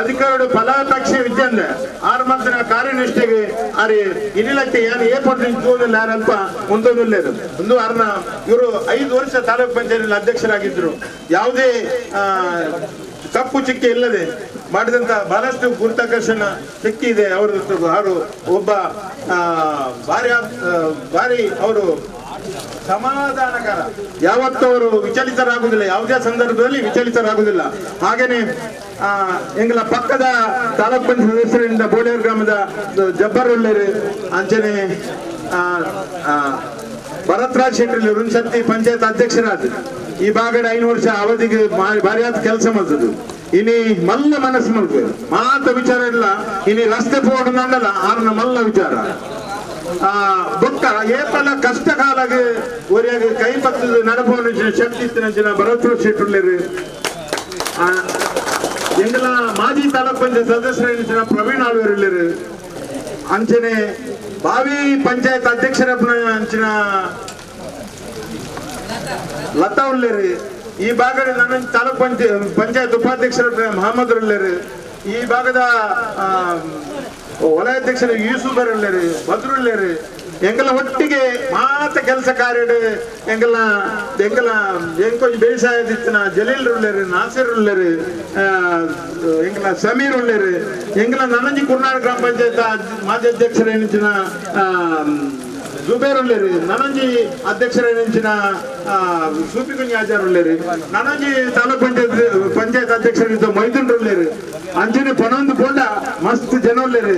ಅಧಿಕಾರದ ಫಲಾಪೇಕ್ಷೆ ವಿದ್ಯಂದೆ ಆರು ಮಂದಿನ ಕಾರ್ಯನಿಷ್ಠೆಗೆ ಅರೆ ಇನಿಲಕ್ಕೆ ಏನು ಏರ್ಪಡಿಲ್ಲ ಯಾರಲ್ಪ ಮುಂದೊಂದಿಲ್ಲೇದು ಒಂದು ಅರ್ನ ಇವರು 5 ವರ್ಷ ತಾಲೂಕ್ ಪಂಚಾಯತ್ ಅಧ್ಯಕ್ಷರಾಗಿದ್ರು. ಯಾವುದೇ ಕಪ್ಪು ಚಿಕ್ಕೆ ಇಲ್ಲದೆ ಮಾಡಿದಂತ ಬಹಳಷ್ಟು ಗುರುತಾಕರ್ಷಣ ಶಕ್ತಿ ಇದೆ ಅವರು ಒಬ್ಬ ಭಾರಿ ಅವರು ಸಮಾಧಾನಕರ. ಯಾವತ್ತೂ ಅವರು ವಿಚಲಿತರಾಗುವುದಿಲ್ಲ, ಯಾವುದೇ ಸಂದರ್ಭದಲ್ಲಿ ವಿಚಲಿತರಾಗುವುದಿಲ್ಲ. ಹಾಗೇನೆ ಎಂಗಳ ಪಕ್ಕದ ತಾಲೂಕ್ ಪಂಚಾಯತ್ ಸದಸ್ಯರಿಂದ ಬೋಡೇರ್ ಗ್ರಾಮದ ಜಬ್ಬರ್ ಒಳ್ಳೆರು ಅಂಚನೆ ಭರತ್ರಾಜ್ ಶೆಟ್ಟಿ ರುಣಶಕ್ತಿ ಪಂಚಾಯತ್ ಅಧ್ಯಕ್ಷರಾದ ಈ ಭಾಗದ 5 ವರ್ಷ ಅವಧಿಗೆ ಭಾರಿಯಾದ ಕೆಲಸ ಮಾಡ್ತದ್ದು. ಇನಿ ಮಲ್ಲ ಮನಸ್ಸು ಮಾಡ್ಬೇಕು ಮಾತ ವಿಚಾರ ಇಲ್ಲ. ಇನಿ ರಸ್ತೆ ಪೋಡಲ್ಲ ಆರ್ನ ಮಲ್ಲ ವಿಚಾರ ಬೊಕ್ಕ ಏಪಲ ಕಷ್ಟ ಕಾಲಗೆ ಒರಿಯಾಗ ಕೈ ಪತ್ತದ ನಡಪವನ ಶಕ್ತಿ ಇತ್ತಿನ ಭರತ್ರಾಜ್ ಶೆಟ್ಟಿ ಎಂಗಲ ಮಾಜಿ ತಾಲೂಕ್ ಪಂಚಾಯತ್ ಸದಸ್ಯರ ಪ್ರವೀಣ್ ಆಳ್ವೇರು ಅಂಚನೆ ಬಾವಿ ಪಂಚಾಯತ್ ಅಧ್ಯಕ್ಷರ ಅಂಚಿನ ಲತಾ ಉಳ್ಳೇರು. ಈ ಭಾಗದ ನನ್ನ ತಾಲೂಕ್ ಪಂಚಾಯತ್ ಉಪಾಧ್ಯಕ್ಷರ ಮಹಮ್ಮದ್ ಉಳ್ಳೇರು. ಈ ಭಾಗದ ವಲಯಾಧ್ಯಕ್ಷರು ಯೂಸುಫರ್ ಉಳ್ಳೇರು, ಬದ್ರುಳ್ಳೇರು. ಎಂಗಲ ಒಟ್ಟಿಗೆ ಮಾತ ಕೆಲಸ ಕಾರ್ಯಡ್ ಎಂಗಲ ಎಂಕೊಂಚ ಬೇಸಾಯದಿತ್ತಿನ ಜಲೀಲ್ ಉಳ್ಳೇರು, ನಾಸಿರ್ ಉಳ್ಳೇರು, ಎಂಗಲ ಸಮೀರ್ ಉಳ್ಳೇರು. ಎಂಗಲ ನನಂಜಿ ಕುರ್ನಾಡ್ ಗ್ರಾಮ ಪಂಚಾಯತ್ ಮಾಜಿ ಅಧ್ಯಕ್ಷರ ಎನಿಚಿನ ಜುಬೇರ್ ಉಳ್ಳೇರು, ನನಂಜಿ ಅಧ್ಯಕ್ಷರ ಎನಿಚಿನ ಸೂಪಿಗುಂಜಿ ಆಚಾರ್ ಉಳ್ಳೇರು, ನನಂಜಿ ತಾಲೂಕ್ ಪಂಚಾಯತ್ ಅಧ್ಯಕ್ಷರ ಮೈದುನ್ ಉಳ್ಳೇರು. ಅಂಚನೆ ಪನೊಂದು ಪೋಂಡ ಮಸ್ತ್ ಜನ ಉಳ್ಳೇರು.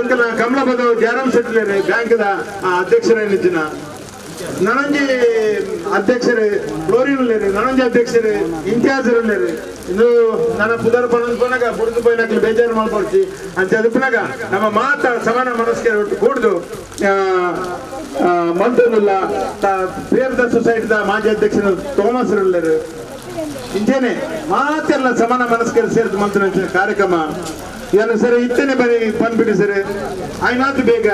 ಎಂಗಲ ಕಮಲಾಬದ ಜಾರಾಮ್ ಶೆಟ್ಲೇರು ಬ್ಯಾಂಕ್ದ ಅಧ್ಯಕ್ಷರ ಎನಿಚಿನ ನನಂಜಿ ಅಧ್ಯಕ್ಷರು ಫ್ಲೋರಿನ್ ಉಳ್ಳೇರು, ನನಂಜಿ ಅಧ್ಯಕ್ಷರು ಇಂಚಾರ್ಜ್ ಉಳ್ಳೇರು. ಇದು ನನ್ನ ಪುದರ್ ಪನೊಂದು ಬುಡ್ದು ಪೋಯಿನಾಗ್ಲಿ ಬೇಜಾರು ಮಾಡ್ಕೊಡ್ತಿ ಅಂತ ಅದಪ್ಪನಾಗ ನಮ್ಮ ಮಾತ ಸಮಾನ ಮನಸ್ಸಿಗೆ ಒಟ್ಟು ಕೂಡ್ದು ಮಂತ್ರನಿಲ್ಲ ಪ್ರೇಮದ ಸೊಸೈಟಿದ ಮಾಜಿ ಅಧ್ಯಕ್ಷರು ಥೋಮಸ್ ಉಳ್ಳೇರು. ಇಂಚೇನೆ ಮಾತೆಲ್ಲ ಸಮಾನ ಮನಸ್ಕರು ಸೇರಿದ ಮಂತ್ರ ಕಾರ್ಯಕ್ರಮ ಏನು ಸರಿ ಇತ್ತೇನೆ ಬರೀ ಬಂದ್ಬಿಡಿ ಸರಿ ಆಯ್ನಾತು ಬೇಗ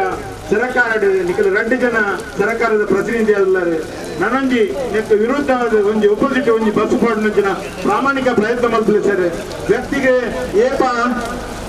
ಸರ್ಕಾರ ನಿಖಿಲ 2 ಜನ ಸರ್ಕಾರದ ಪ್ರತಿನಿಧಿ ಅಲ್ಲರು ನನಂಜಿ ನೆಟ್ಟು ವಿರುದ್ಧವಾದ ಒಂಜಿ ಒಪೋಸಿಟ್ ಒಂಜಿ ಬಸ್ ಪಾಡಿನ ಪ್ರಾಮಾಣಿಕ ಪ್ರಯತ್ನ ಮಾಡ್ತಾರೆ ಸರ್. ವ್ಯಕ್ತಿಗೆ ಏಪ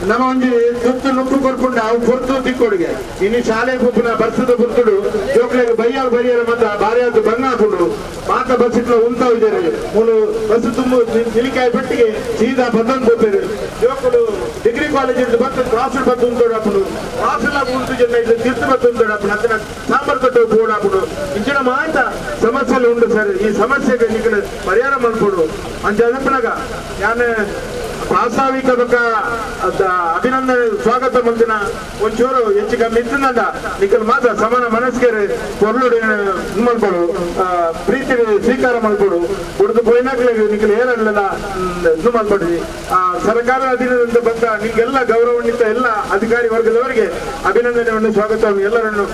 ನಮ್ಮ ಒಂಜಿ ತುತ್ತು ನುಪ್ಪು ಕೊಡ್ಕೊಂಡು ಅವು ಕೊಡ್ತು ತಿಕ್ಕೊಡಿಗೆ ಇನ್ನು ಶಾಲೆ ಪುಪ್ಪನ ಬರ್ಸದ ಪುತ್ತುಡು ಜೋಕ್ಳಿಗೆ ಬೈಯರ ಮತ್ತ ಬಾರಿಯಾದ ಬಂಗ ಹಾಕೊಂಡು ಮಾತ ಬಸ್ ಇಟ್ಲ ಉಂಟಾ ಇದ್ದಾರೆ ಮೂಲು ಬಸ್ ತುಂಬ ನಿಲಿಕಾಯಿ ಪಟ್ಟಿಗೆ ಸೀದಾ ಬಂದನ್ ಹೋಗ್ತಾರೆ. ಜೋಕುಡು ಡಿಗ್ರಿ ಕಾಲೇಜ್ ಬಂದು ಕ್ಲಾಸ್ ಬತ್ತು ಉಂಟೋಡಾಪುಡು ಕ್ಲಾಸೆಲ್ಲ ಉಂಟು ಜನ ಇದು ತೀರ್ಥ ಬತ್ತು ಉಂಟೋಡಾಪುಡು ಅದನ್ನ ಸಾಂಬಾರ್ ಕಟ್ಟು ಬೋಡಾಪುಡು ಇಂಚಿನ ಮಾತ ಸಮಸ್ಯೆಗಳು ಉಂಟು ಸರ್. ಈ ಸಮಸ್ಯೆಗೆ ನಿಖಿಲ ಪರಿಹಾರ ಮಾಡ್ಕೊಡು ಅಂಚ ಅದಪ್ಪನಾಗ ಯಾನೆ ಪ್ರಾಸ್ತಾವಿಕ ಅಭಿನಂದನೆ ಸ್ವಾಗತ ಮಂದಿನ ಒಂಚೂರು ಹೆಚ್ಚು ಕಮ್ಮಿ ಇತ್ತಂದ ನಿಖಲ್ ಮಾತ್ರ ಸಮಾನ ಮನಸ್ಸಿಗೆ ಪೊರ್ಲುಡು ಮಲ್ಕೊಡು ಪ್ರೀತಿ ಸ್ವೀಕಾರ ಮಾಡ್ಕೊಡು ಕುಡಿದು ಪೋಯಿನಾಗ್ಲೇ ನಿಖಲ್ ಏನಿಲ್ಲ ಇದು ಮಾಡ್ಕೊಡ್ರಿ. ಸರ್ಕಾರ ಅಧೀನದಿಂದ ಬಂದ ನಿಮ್ಗೆಲ್ಲ ಗೌರವಾನ್ವಿತ ಎಲ್ಲ ಅಧಿಕಾರಿ ವರ್ಗದವರಿಗೆ ಅಭಿನಂದನೆಯನ್ನು ಸ್ವಾಗತ ಎಲ್ಲರನ್ನು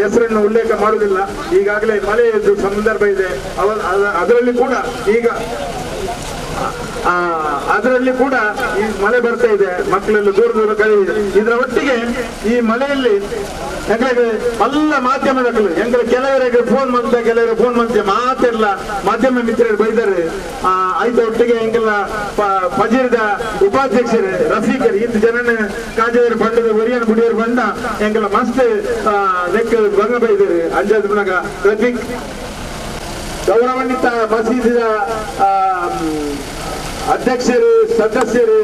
ಹೆಸರನ್ನು ಉಲ್ಲೇಖ ಮಾಡುವುದಿಲ್ಲ. ಈಗಾಗಲೇ ಮಳೆಯದ್ದು ಸಂದರ್ಭ ಇದೆ. ಅದರಲ್ಲಿ ಕೂಡ ಈಗ ಅದರಲ್ಲಿ ಕೂಡ ಈ ಮಳೆ ಬರ್ತಾ ಇದೆ, ಮಕ್ಕಳೆಲ್ಲ ದೂರ ಕಳೆದಿದೆ. ಇದರ ಒಟ್ಟಿಗೆ ಈ ಮಳೆಯಲ್ಲಿ ಎಂಗಳಿಗೆ ಎಲ್ಲ ಮಾಧ್ಯಮದಗಳು ಎಂಗಳ ಕೆಲವರಿಗೆ ಫೋನ್ ಮಾಡ್ತಾ ಕೆಲವರು ಫೋನ್ ಮಾಡ್ತೇವೆ ಮಾತೆಲ್ಲ ಮಾಧ್ಯಮ ಮಿತ್ರರು ಬೈದಾರೆ. ಆಯ್ತು ಒಟ್ಟಿಗೆ ಎಂಗೆಲ್ಲ ಫಜೀರ್ದ ಉಪಾಧ್ಯಕ್ಷರು ರಫೀಕರ್ ಇತ್ತು ಜನನ ಕಾಜೇರು ಬಂಡದ ಒರಿಯನ್ ಬುಡಿಯರು ಬಂಡ ಎಂಗೆಲ್ಲ ಮಸ್ತ್ ಲೆಕ್ಕ ಭಂಗ ಬೈದಾರೆ. ಅಂಜಾದ್ ಮನಗ ರಫೀಕ್ ಗೌರವಾನ್ವಿತ ಮಸೀದಿದ ಅಧ್ಯಕ್ಷರು ಸದಸ್ಯರು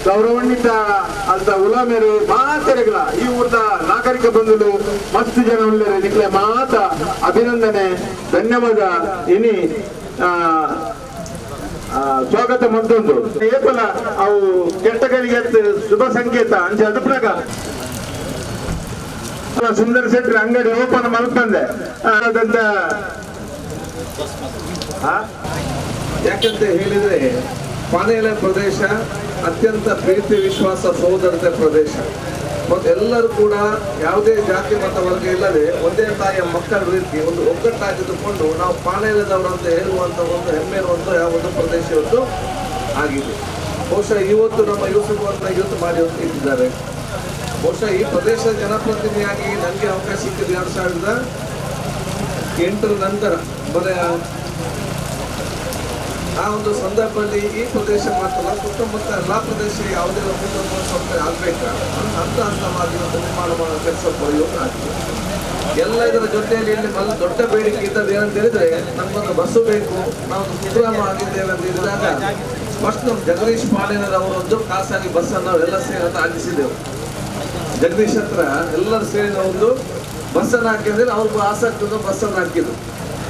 ಗೌರವಾನ್ವಿತ ಅಂತ ಉಲಾಮೆರು ಮಾತೆರೆಗಳ ಈ ಊರದ ನಾಗರಿಕ ಬಂಧುಗಳು ಮಸ್ತ್ ಜನ ಉಳ್ಳರೆ ನಿಕ್ಲೆ ಮಾತ ಅಭಿನಂದನೆ ಧನ್ಯವಾದ ಇನಿ ಸ್ವಾಗತ ಮತ್ತೊಂದು ಏಪಲ ಅವು ಕೆಟ್ಟಗಳಿಗೆ ಶುಭ ಸಂಕೇತ ಅಂಚ ಅದಪ್ರಾಗ ಸುಂದರ ಶೆಟ್ಟಿ ಅಂಗಡಿ ಓಪನ್ ಮಲ್ಪಂದೆ ಅದಂತ ಯಾಕಂತ ಹೇಳಿದ್ರೆ ಪಾನೇಲೆ ಪ್ರದೇಶ ಅತ್ಯಂತ ಪ್ರೀತಿ ವಿಶ್ವಾಸ ಸೋದರತೆ ಪ್ರದೇಶ. ಮತ್ತು ಎಲ್ಲರೂ ಕೂಡ ಯಾವುದೇ ಜಾತಿ ಮತ ವರ್ಗ ಇಲ್ಲದೆ ಒಂದೇ ತಾಯಿಯ ಮಕ್ಕಳ ರೀತಿ ಒಂದು ಒಗ್ಗಟ್ಟಾಗಿದ್ದುಕೊಂಡು ನಾವು ಪಾಳೆಯದವರು ಅಂತ ಹೇಳುವಂಥ ಒಂದು ಹೆಮ್ಮೆ ಇರುವಂಥ ಒಂದು ಪ್ರದೇಶ ಇವತ್ತು ಆಗಿದೆ. ಬಹುಶಃ ಇವತ್ತು ನಮ್ಮ ಯೂಸುಫ್ ಇವತ್ತು ಮಾಡಿ ಇಟ್ಟಿದ್ದಾರೆ. ಬಹುಶಃ ಈ ಪ್ರದೇಶದ ಜನಪ್ರತಿನಿಧಿಯಾಗಿ ನನಗೆ ಅವಕಾಶ ಸಿಕ್ಕಿದೆ 2008 ನಂತರ. ಬರೀ ಆ ಒಂದು ಸಂದರ್ಭದಲ್ಲಿ ಈ ಪ್ರದೇಶ ಮಾತ್ರ ಸುತ್ತಮುತ್ತ ಎಲ್ಲ ಪ್ರದೇಶ ಯಾವುದೇ ಒಂದು ಆಗ್ಬೇಕಾ ಹಂತ ಹಂತವಾಗಿ ನಿರ್ಮಾಣ ಮಾಡೋ ಕೆಲಸ ಪ್ರಯೋಗ ಆಗ್ತದೆ. ಎಲ್ಲ ಇದರ ಜೊತೆಯಲ್ಲಿ ಇಲ್ಲಿ ದೊಡ್ಡ ಬೇಡಿಕೆ ಇದ್ದದ್ದು ಏನಂತ ಹೇಳಿದ್ರೆ ನಮಗೊಂದು ಬಸ್ಸು ಬೇಕು, ನಾವು ಕುಗ್ರಾಮ ಆಗಿದ್ದೇವೆ ಅಂತ ಹೇಳಿದಾಗ ಫಸ್ಟ್ ನಮ್ಮ ಜಗದೀಶ್ ಪಾಳೇನವರೊಂದು ಖಾಸಗಿ ಬಸ್ಸನ್ನು ನಾವೆಲ್ಲ ಸೇರಿ ಅಂತ ಆಗಿಸಿದೆವು. ಜಗದೀಶ್ ಹತ್ರ ಎಲ್ಲರೂ ಸೇರಿ ನಾವೊಂದು ಬಸ್ಸನ್ನು ಹಾಕಿದ್ರೆ ಅವ್ರಿಗೂ ಆಸಕ್ತಿ ಬಸ್ಸನ್ನು ಹಾಕಿದ್ರು.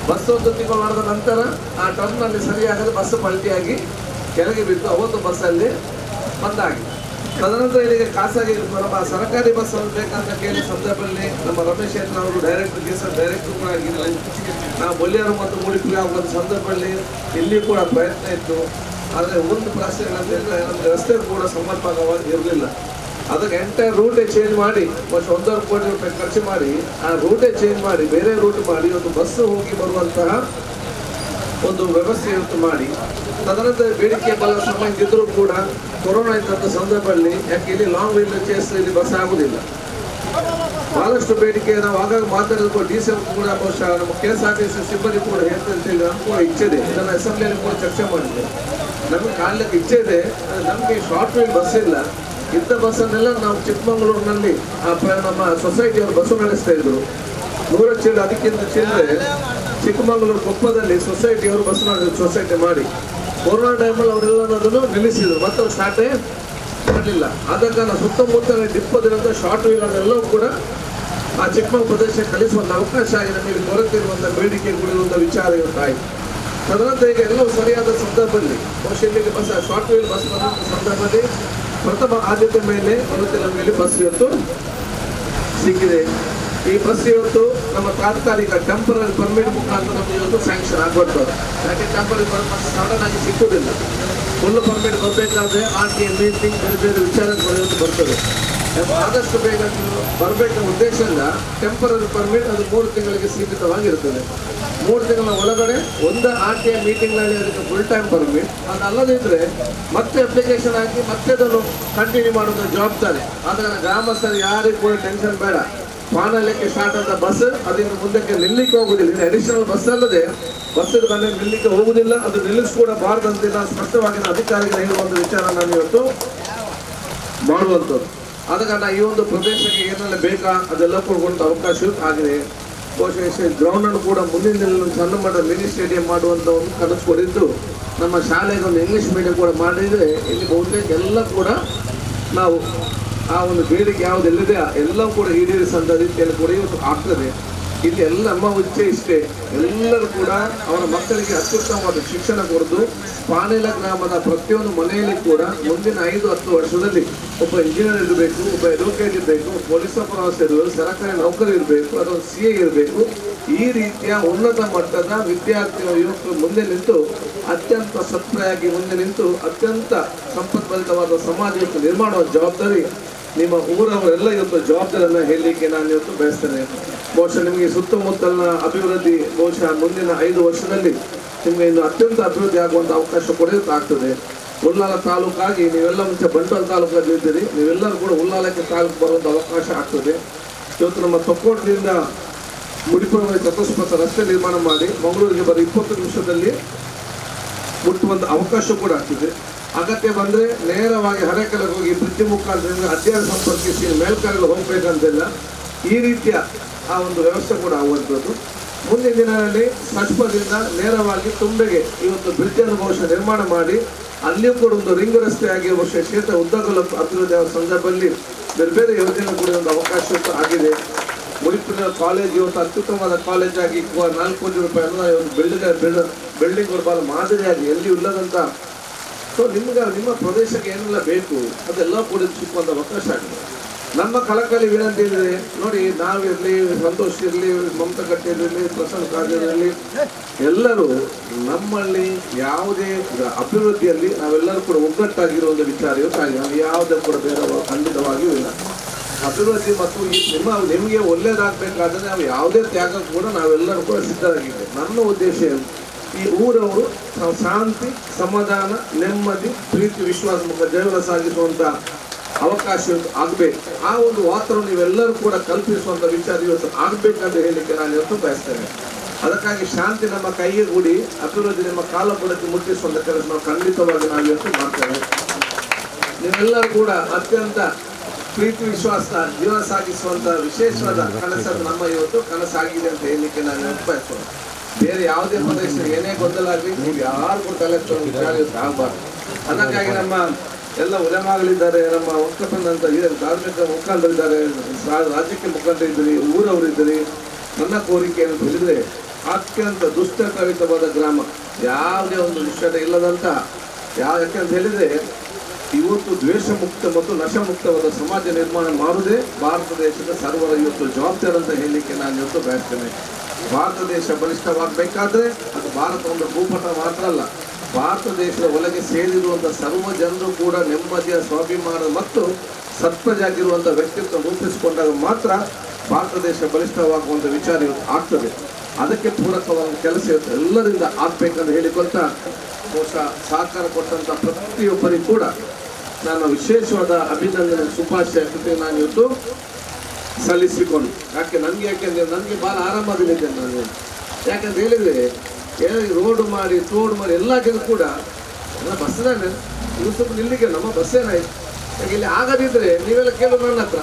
ಬಸ್ ಒಂದು ತಿಂಗಳು ಮಾಡಿದ ನಂತರ ಆ ಟರ್ನಲ್ಲಿ ಸರಿಯಾಗದೆ ಬಸ್ ಪಲ್ಟಿಯಾಗಿ ಕೆಳಗೆ ಬಿದ್ದು ಅವತ್ತು ಬಸ್ಸಲ್ಲಿ ಬಂದಾಗಿದೆ. ತದನಂತರ ಇಲ್ಲಿಗೆ ಖಾಸಗಿ ನಮ್ಮ ಸರ್ಕಾರಿ ಬಸ್ ಬೇಕಂತ ಕೇಳಿ ಸಂದರ್ಭದಲ್ಲಿ ನಮ್ಮ ರಮೇಶ್ ಅವರು ಡೈರೆಕ್ಟರ್ ಕೂಡ ಆಗಿದ್ದಾರೆ. ನಾವು ಬೊಲ್ಯಾರು ಮತ್ತು ಮೂಡಿಪುರಿ ಆಗುವ ಸಂದರ್ಭದಲ್ಲಿ ಇಲ್ಲಿ ಕೂಡ ಪ್ರಯತ್ನ ಇತ್ತು. ಆದರೆ ಒಂದು ಪ್ರಶ್ನೆ ಏನಂತ ಹೇಳಿದ್ರೆ ನಮಗೆ ರಸ್ತೆ ಕೂಡ ಸಮರ್ಪಕವಾಗಿ ಇರಲಿಲ್ಲ. ಅದಕ್ಕೆ ಎಂಟೈರ್ ರೂಟೇ ಚೇಂಜ್ ಮಾಡಿ 1.5 ಕೋಟಿ ರೂಪಾಯಿ ಖರ್ಚು ಮಾಡಿ ಆ ರೂಟೇ ಚೇಂಜ್ ಮಾಡಿ ಬೇರೆ ರೂಟ್ ಮಾಡಿ ಒಂದು ಬಸ್ಸು ಹೋಗಿ ಬರುವಂತಹ ಒಂದು ವ್ಯವಸ್ಥೆ ಇವತ್ತು ಮಾಡಿ ತದನಂತರ ಬೇಡಿಕೆ ಬಲ ಸಮಯ ಇದ್ದರೂ ಕೂಡ ಕೊರೋನಾ ಇದ್ದಂಥ ಸಂದರ್ಭದಲ್ಲಿ ಯಾಕೆ ಇಲ್ಲಿ ಲಾಂಗ್ ರೈಲ್ವೆ ಚೇಸ್ ಇಲ್ಲಿ ಬಸ್ ಆಗುದಿಲ್ಲ. ಬಹಳಷ್ಟು ಬೇಡಿಕೆ ನಾವು ಆಗಾಗ ಮಾತಾಡಿದ್ರು. ಡಿಸಿಎಂ ಕೂಡ ಬಹುಶಃ ನಮ್ಮ KSRTC ಸಿಬ್ಬಂದಿ ಕೂಡ ಹೇಳ್ತೇಳಿ ನಮ್ಗೆ ಕೂಡ ಇಚ್ಛೆ ಇದೆ. ಇದನ್ನು ಅಸೆಂಬ್ಲಿಯಲ್ಲಿ ಕೂಡ ಚರ್ಚೆ ಮಾಡಿದೆ. ನಮಗೆ ಕಾಣಲಿಕ್ಕೆ ಇಚ್ಛೆ ಇದೆ. ನಮಗೆ ಶಾರ್ಟ್ ವೇವ್ ಬಸ್ ಇಲ್ಲ. ಇಂಥ ಬಸ್ಸನ್ನೆಲ್ಲ ನಾವು ಚಿಕ್ಕಮಗಳೂರಿನಲ್ಲಿ ನಮ್ಮ ಸೊಸೈಟಿಯವರು ಬಸ್ಸು ನಡೆಸ್ತಾ ಇದ್ರು. 100 ಚೀಲ ಅದಕ್ಕಿಂತ ಚಿಲ್ಲರೆ ಚಿಕ್ಕಮಗಳೂರು ಕೊಪ್ಪದಲ್ಲಿ ಸೊಸೈಟಿಯವರು ಬಸ್ ಸೊಸೈಟಿ ಮಾಡಿ ಕೊರೋನಾ ಟೈಮಲ್ಲಿ ಅವರೆಲ್ಲನೂ ನಿಲ್ಲಿಸಿದ್ರು. ಮತ್ತೆ ಅವ್ರು ಸ್ಟಾರ್ಟೇ ಮಾಡಲಿಲ್ಲ. ಆದ ಕಾರಣ ಸುತ್ತಮುತ್ತ ಡಿಪ್ಪದಿರುವಂಥ ಶಾರ್ಟ್ ವೀಲನ್ನೆಲ್ಲವೂ ಕೂಡ ಆ ಚಿಕ್ಕಮಗಳೂರು ಪ್ರದೇಶಕ್ಕೆ ಕಲಿಸುವಂಥ ಅವಕಾಶ ಆಗಿದೆ. ನಮಗೆ ದೊರೆತಿರುವಂಥ ಬೇಡಿಕೆ ಕುಡಿಯುವಂಥ ವಿಚಾರ ಇವತ್ತಾಯಿತು. ತದನಂತರ ಈಗ ಎಲ್ಲವೂ ಸರಿಯಾದ ಸಂದರ್ಭದಲ್ಲಿ ಬಹುಶಃ ಇಲ್ಲಿಗೆ ಬಸ್ ಶಾರ್ಟ್ ವೀಲ್ ಬಸ್ ಬಂದಂಥ ಸಂದರ್ಭದಲ್ಲಿ ಪ್ರಥಮ ಆದ್ಯತೆ ಮೇಲೆ ಬರುತ್ತಿಲ್ಲ ಮೇಲೆ ಬಸ್ ಇವತ್ತು ಸಿಕ್ಕಿದೆ. ಈ ಬಸ್ ಇವತ್ತು ನಮ್ಮ ತಾತ್ಕಾಲಿಕ ಟೆಂಪರರಿ ಪರ್ಮಿಟ್ ಮುಖಾಂತರ ನಮಗೆ ಇವತ್ತು ಸ್ಯಾಂಕ್ಷನ್ ಆಗ್ಬರ್ತದೆ. ಯಾಕೆ ಟೆಂಪರರಿ ಪರ್ಮಿಟ್ ಸಡನ್ ಆಗಿ ಸಿಕ್ಕುವುದಿಲ್ಲ. ಫುಲ್ ಪರ್ಮಿಟ್ ಬರಬೇಕಾದ್ರೆ RTA ಮೀಟಿಂಗ್ ಬೇರೆ ಬೇರೆ ವಿಚಾರಗಳು ಇವತ್ತು ಬರ್ತದೆ. ಆದಷ್ಟು ಬೇಗ ಬರಬೇಕ ಉದ್ದೇಶದಿಂದ ಟೆಂಪರರಿ ಪರ್ಮಿಟ್ ಅದು 3 ತಿಂಗಳಿಗೆ ಸೀಮಿತವಾಗಿರ್ತದೆ. 3 ತಿಂಗಳ ಒಳಗಡೆ ಒಂದು RTA ಮೀಟಿಂಗ್ನಲ್ಲಿ ಅದಕ್ಕೆ ಫುಲ್ ಟೈಮ್ ಪರ್ಮಿಟ್ ಅದಲ್ಲದಿದ್ದರೆ ಮತ್ತೆ ಅಪ್ಲಿಕೇಶನ್ ಹಾಕಿ ಮತ್ತೆ ಅದನ್ನು ಕಂಟಿನ್ಯೂ ಮಾಡೋದು ಜವಾಬ್ದಾರಿ. ಆದಾಗ ಗ್ರಾಮಸ್ಥರು ಯಾರಿಗೂ ಕೂಡ ಟೆನ್ಷನ್ ಬೇಡ. ಪಾನಲ್ಯಕ್ಕೆ ಸ್ಟಾರ್ಟ್ ಆದ ಬಸ್ ಅದನ್ನು ಮುಂದಕ್ಕೆ ನಿಲ್ಲಿಕ್ಕೆ ಹೋಗುದಿಲ್ಲ. ಇದು ಅಡಿಷನಲ್ ಬಸ್ ಅಲ್ಲದೆ ಬಸ್ ನಿಲ್ಲಿಕ್ಕೆ ಹೋಗುದಿಲ್ಲ. ಅದು ನಿಲ್ಲಿಸ್ಕೊಡಬಾರ್ದಂತಿಲ್ಲ. ಸ್ಪಷ್ಟವಾಗಿ ಅಧಿಕಾರಿಗಳು ಹೇಳುವಂಥ ವಿಚಾರ ನಾನು ಇವತ್ತು ಮಾಡುವಂಥದ್ದು. ಆದ ಕಾರಣ ಈ ಒಂದು ಪ್ರದೇಶಕ್ಕೆ ಏನೆಲ್ಲ ಬೇಕಾ ಅದೆಲ್ಲ ಕೊಡುವಂಥ ಅವಕಾಶ ಆಗಿದೆ. ಬಹುಶಃ ಗ್ರೌಂಡ್ ಅನ್ನು ಕೂಡ ಮುಂದಿನ ಸಣ್ಣ ಮಟ್ಟದ ಮಿನಿ ಸ್ಟೇಡಿಯಂ ಮಾಡುವಂಥ ಒಂದು ಕನಸು ಕೊಡಿದ್ದು ನಮ್ಮ ಶಾಲೆಗೆ ಒಂದು ಇಂಗ್ಲೀಷ್ ಮೀಡಿಯಂ ಕೂಡ ಮಾಡಿದರೆ ಇಲ್ಲಿ ಬಹುತೇಕ ಎಲ್ಲ ಕೂಡ ನಾವು ಆ ಒಂದು ಬೇಡಿಕೆ ಯಾವುದೆಲ್ಲಿದೆ ಎಲ್ಲವೂ ಕೂಡ ಈಡೇರಿಸುವಂಥ ರೀತಿಯಲ್ಲಿ ಕೂಡ ಇವತ್ತು ಆಗ್ತದೆ. ಇಲ್ಲಿ ಎಲ್ಲ ನಮ್ಮ ಇಚ್ಛೆ ಇಷ್ಟೇ, ಎಲ್ಲರೂ ಕೂಡ ಅವರ ಮಕ್ಕಳಿಗೆ ಅತ್ಯುತ್ತಮವಾದ ಶಿಕ್ಷಣ ಕೊಡೋದು. ಪಾಣೇಲ ಗ್ರಾಮದ ಪ್ರತಿಯೊಂದು ಮನೆಯಲ್ಲಿ ಕೂಡ ಮುಂದಿನ 5-10 ವರ್ಷದಲ್ಲಿ ಒಬ್ಬ ಇಂಜಿನಿಯರ್ ಇರಬೇಕು, ಒಬ್ಬ ಎಡ್ವೊಕೇಟ್ ಇರಬೇಕು, ಪೊಲೀಸ್ ಆಫೀಸರ್ ಇರಬೇಕು, ಸರ್ಕಾರಿ ನೌಕರಿ ಇರಬೇಕು, ಅಥವಾ CA ಇರಬೇಕು. ಈ ರೀತಿಯ ಉನ್ನತ ಮಟ್ಟದ ವಿದ್ಯಾರ್ಥಿಗಳು ಯುವಕರು ಮುಂದೆ ನಿಂತು ಅತ್ಯಂತ ಸತ್ಪ್ರಾಯಾಗಿ ಮುಂದೆ ನಿಂತು ಅತ್ಯಂತ ಸಂಪದ್ಭರಿತವಾದ ಸಮಾಜಕ್ಕೆ ನಿರ್ಮಾಣ ಜವಾಬ್ದಾರಿ ನಿಮ್ಮ ಊರವರೆಲ್ಲ ಇವತ್ತು ಜವಾಬ್ದಾರಿಯನ್ನು ಹೇಳಲಿಕ್ಕೆ ನಾನು ಇವತ್ತು ಬಯಸ್ತೇನೆ. ಬಹುಶಃ ನಿಮಗೆ ಸುತ್ತಮುತ್ತಲಿನ ಅಭಿವೃದ್ಧಿ ಬಹುಶಃ ಮುಂದಿನ 5 ವರ್ಷದಲ್ಲಿ ನಿಮಗೆ ಇನ್ನು ಅತ್ಯಂತ ಅಭಿವೃದ್ಧಿ ಆಗುವಂಥ ಅವಕಾಶ ಕೊಡೋಕ್ಕಾಗ್ತದೆ. ಉಳ್ಳಾಲ ತಾಲೂಕಾಗಿ ನೀವೆಲ್ಲ ಮುಂಚೆ ಬಂಟ್ವಾಳ ತಾಲೂಕಲ್ಲಿ ಇದ್ದೀರಿ, ನೀವೆಲ್ಲರೂ ಕೂಡ ಉಳ್ಳಾಲಕ್ಕೆ ತಾಲೂಕು ಬರುವಂಥ ಅವಕಾಶ ಆಗ್ತದೆ. ಇವತ್ತು ನಮ್ಮ ತೊಕ್ಕೋಟದಿಂದ ಮುಡಿಪುರ ಚತುಷ್ಪಥ ರಸ್ತೆ ನಿರ್ಮಾಣ ಮಾಡಿ ಮಂಗಳೂರಿಗೆ ಬರೀ 20 ನಿಮಿಷದಲ್ಲಿ ಮುಟ್ಟುವಂಥ ಅವಕಾಶ ಕೂಡ ಆಗ್ತದೆ. ಅಗತ್ಯ ಬಂದರೆ ನೇರವಾಗಿ ಹರೇಕೆರೆಗೆ ಹೋಗಿ ಬ್ರಿಡ್ಜ್ ಮುಖಾಂತರ ಅಧ್ಯಯನ ಸಂಪರ್ಕಿಸಿ ಮೇಲ್ಕರೆಗೆ ಹೋಗಬೇಕಂತಿಲ್ಲ. ಈ ರೀತಿಯ ಆ ಒಂದು ವ್ಯವಸ್ಥೆ ಕೂಡ ಆಗುವಂಥದ್ದು. ಮುಂದಿನ ದಿನಗಳಲ್ಲಿ ಸಚ್ಪದಿಂದ ನೇರವಾಗಿ ತುಂಬೆಗೆ ಇವತ್ತು ಬ್ರಿಡ್ಜನ್ನು ಬಹುಶಃ ನಿರ್ಮಾಣ ಮಾಡಿ ಅಲ್ಲಿಯೂ ಕೂಡ ಒಂದು ರಿಂಗ್ ರಸ್ತೆಯಾಗಿ ಬಹುಶಃ ಕ್ಷೇತ್ರ ಉದ್ದಗಲ ಅಭಿವೃದ್ಧಿ ಆಗುವ ಸಂದರ್ಭದಲ್ಲಿ ಬೇರೆ ಬೇರೆ ಯೋಜನೆ ಕೂಡ ಒಂದು ಅವಕಾಶ ಆಗಿದೆ. ಮುಡಿಪಿನ ಕಾಲೇಜ್ ಇವತ್ತು ಅತ್ಯುತ್ತಮವಾದ ಕಾಲೇಜ್ ಆಗಿ 4 ಕೋಟಿ ರೂಪಾಯಿ ಒಂದು ಬಿಲ್ಡಿಂಗ್ ಬಹಳ ಮಾದರಿಯಾಗಿ ಎಲ್ಲಿ ಇಲ್ಲದಂಥ ಸೊ ನಿಮ್ಮ ಪ್ರದೇಶಕ್ಕೆ ಏನೆಲ್ಲ ಬೇಕು ಅದೆಲ್ಲ ಕೂಡ ಸಿಕ್ಕುವಂಥ ಅವಕಾಶ ಆಗಿದೆ. ನಮ್ಮ ಕಳಕಳಿ ವಿನಂತಿ ಇದ್ರೆ ನೋಡಿ, ನಾವಿರಲಿ, ಸಂತೋಷ್ ಇರಲಿ, ಮಮತಾ ಕಟ್ಟಿ ಇರಲಿ, ಪ್ರಸನ್ನ ಕಾಜಲ್ ಇರಲಿ, ಎಲ್ಲರೂ ನಮ್ಮಲ್ಲಿ ಯಾವುದೇ ಅಭಿವೃದ್ಧಿಯಲ್ಲಿ ನಾವೆಲ್ಲರೂ ಕೂಡ ಒಗ್ಗಟ್ಟಾಗಿರೋ ಒಂದು ವಿಚಾರ ಇವತ್ತಾಗಿ ನಾವು ಯಾವುದೇ ಕೂಡ ಬೇರೆ ಖಂಡಿತವಾಗಿಯೂ ಇಲ್ಲ. ಅಭಿವೃದ್ಧಿ ಮತ್ತು ಈ ನಿಮಗೆ ಒಳ್ಳೇದಾಗಬೇಕಾದ್ರೆ ನಾವು ಯಾವುದೇ ತ್ಯಾಗ ಕೂಡ ನಾವೆಲ್ಲರೂ ಕೂಡ ಸಿದ್ಧರಾಗಿದ್ದೇವೆ. ನನ್ನ ಉದ್ದೇಶ ಏನು, ಈ ಊರವರು ಶಾಂತಿ, ಸಮಾಧಾನ, ನೆಮ್ಮದಿ, ಪ್ರೀತಿ, ವಿಶ್ವಾಸ ಮುಖ ಜೀವನ ಸಾಗಿಸುವಂತ ಅವಕಾಶ ಆಗ್ಬೇಕು. ಆ ಒಂದು ವಾತಾವರಣ ನೀವೆಲ್ಲರೂ ಕೂಡ ಕಲ್ಪಿಸುವಂತ ವಿಚಾರ ಇವತ್ತು ಆಗ್ಬೇಕಂತ ಹೇಳಲಿಕ್ಕೆ ನಾನು ಇವತ್ತು ಬಯಸ್ತೇನೆ. ಅದಕ್ಕಾಗಿ ಶಾಂತಿ ನಮ್ಮ ಕೈಗೆ ಕೂಡಿ ಅಭಿವೃದ್ಧಿ ನಮ್ಮ ಕಾಲಪುರಕ್ಕೆ ಮುಟ್ಟಿಸುವಂತ ಕೆಲಸ ನಾವು ಖಂಡಿತವಾಗಿ ನಾವು ಇವತ್ತು ಮಾಡ್ತೇವೆ. ನೀವೆಲ್ಲರೂ ಕೂಡ ಅತ್ಯಂತ ಪ್ರೀತಿ ವಿಶ್ವಾಸ ಜೀವನ ಸಾಗಿಸುವಂತ ವಿಶೇಷವಾದ ಕನಸನ್ನು ನಮ್ಮ ಇವತ್ತು ಕನಸಾಗಿದೆ ಅಂತ ಹೇಳಲಿಕ್ಕೆ ನಾನು ಇವತ್ತು ಬಯಸ್ತೇನೆ. ಬೇರೆ ಯಾವುದೇ ಪ್ರದೇಶ ಏನೇ ಗೊಂದಲ ಆಗಲಿ ನೀವು ಯಾರು ಕೂಡ ತಲೆ ಆಗಬಾರ್ದು. ಅದಕ್ಕಾಗಿ ನಮ್ಮ ಎಲ್ಲ ಉಲೆಮಾಗಳಿದ್ದಾರೆ, ನಮ್ಮ ಒಕ್ಕಪಂದಂತ ಧಾರ್ಮಿಕ ಮುಖಂಡರಿದ್ದಾರೆ, ರಾಜಕೀಯ ಮುಖಂಡರಿದ್ದೀರಿ, ಊರವರಿದ್ದೀರಿ. ನನ್ನ ಕೋರಿಕೆ ಅಂತ ಹೇಳಿದ್ರೆ ಅತ್ಯಂತ ದುಷ್ಟಕವಿತವಾದ ಗ್ರಾಮ, ಯಾವುದೇ ಒಂದು ನಿಷ್ಠತೆ ಇಲ್ಲದಂತ ಯಾಕೆಂತ ಹೇಳಿದ್ರೆ ಇವತ್ತು ದ್ವೇಷ ಮುಕ್ತ ಮತ್ತು ನಶಮುಕ್ತವಾದ ಸಮಾಜ ನಿರ್ಮಾಣ ಮಾಡುವುದೇ ಭಾರತ ದೇಶದ ಸರ್ವರ ಇವತ್ತು ಜವಾಬ್ದಾರಿ ಅಂತ ಹೇಳಲಿಕ್ಕೆ ನಾನು ಇವತ್ತು ಬಯಸ್ತೇನೆ. ಭಾರತ ದೇಶ ಬಲಿಷ್ಠವಾಗಬೇಕಾದ್ರೆ ಅದು ಭಾರತ ಒಂದು ಭೂಪಟ ಮಾತ್ರ ಅಲ್ಲ, ಭಾರತ ದೇಶದ ಒಳಗೆ ಸೇರಿರುವಂಥ ಸರ್ವ ಜನರು ಕೂಡ ನೆಮ್ಮದಿಯ ಸ್ವಾಭಿಮಾನ ಮತ್ತು ಸತ್ಪ್ರಜಾಗಿರುವಂಥ ವ್ಯಕ್ತಿತ್ವ ರೂಪಿಸಿಕೊಂಡಾಗ ಮಾತ್ರ ಭಾರತ ದೇಶ ಬಲಿಷ್ಠವಾಗುವಂಥ ವಿಚಾರ ಇವತ್ತು ಆಗ್ತದೆ. ಅದಕ್ಕೆ ಪೂರಕವಾದ ಕೆಲಸ ಇವತ್ತು ಎಲ್ಲರಿಂದ ಆಗ್ಬೇಕಂತ ಹೇಳಿಕೊಳ್ತ ಬಹುಶಃ ಸಹಕಾರ ಕೊಟ್ಟಂಥ ಪ್ರತಿಯೊಬ್ಬರಿಗೂ ಕೂಡ ನಾನು ವಿಶೇಷವಾದ ಅಭಿನಂದನೆ ಶುಭಾಶಯ ಕೃತಿ ನಾನು ಇವತ್ತು ಸಲ್ಲಿಸಿಕೊಂಡು, ಯಾಕೆಂದ್ರೆ ನನಗೆ ಭಾಳ ಆರಾಮದಲ್ಲಿದ್ದೇನೆ ನಾನು. ಯಾಕಂತ ಹೇಳಿದ್ರೆ ರೋಡ್ ಮಾಡಿ ಎಲ್ಲ ಜನ ಕೂಡ ಬಸ್ಸನ್ನೇ ಇವು ಸ್ವಲ್ಪ ನಿಲ್ಲಿಗೆ ನಮ್ಮ ಬಸ್ಸೇನಾಯ್ತು. ಯಾಕೆ ಇಲ್ಲಿ ಆಗದಿದ್ರೆ ನೀವೆಲ್ಲ ಕೇಳೋ ನನ್ನ ಹತ್ರ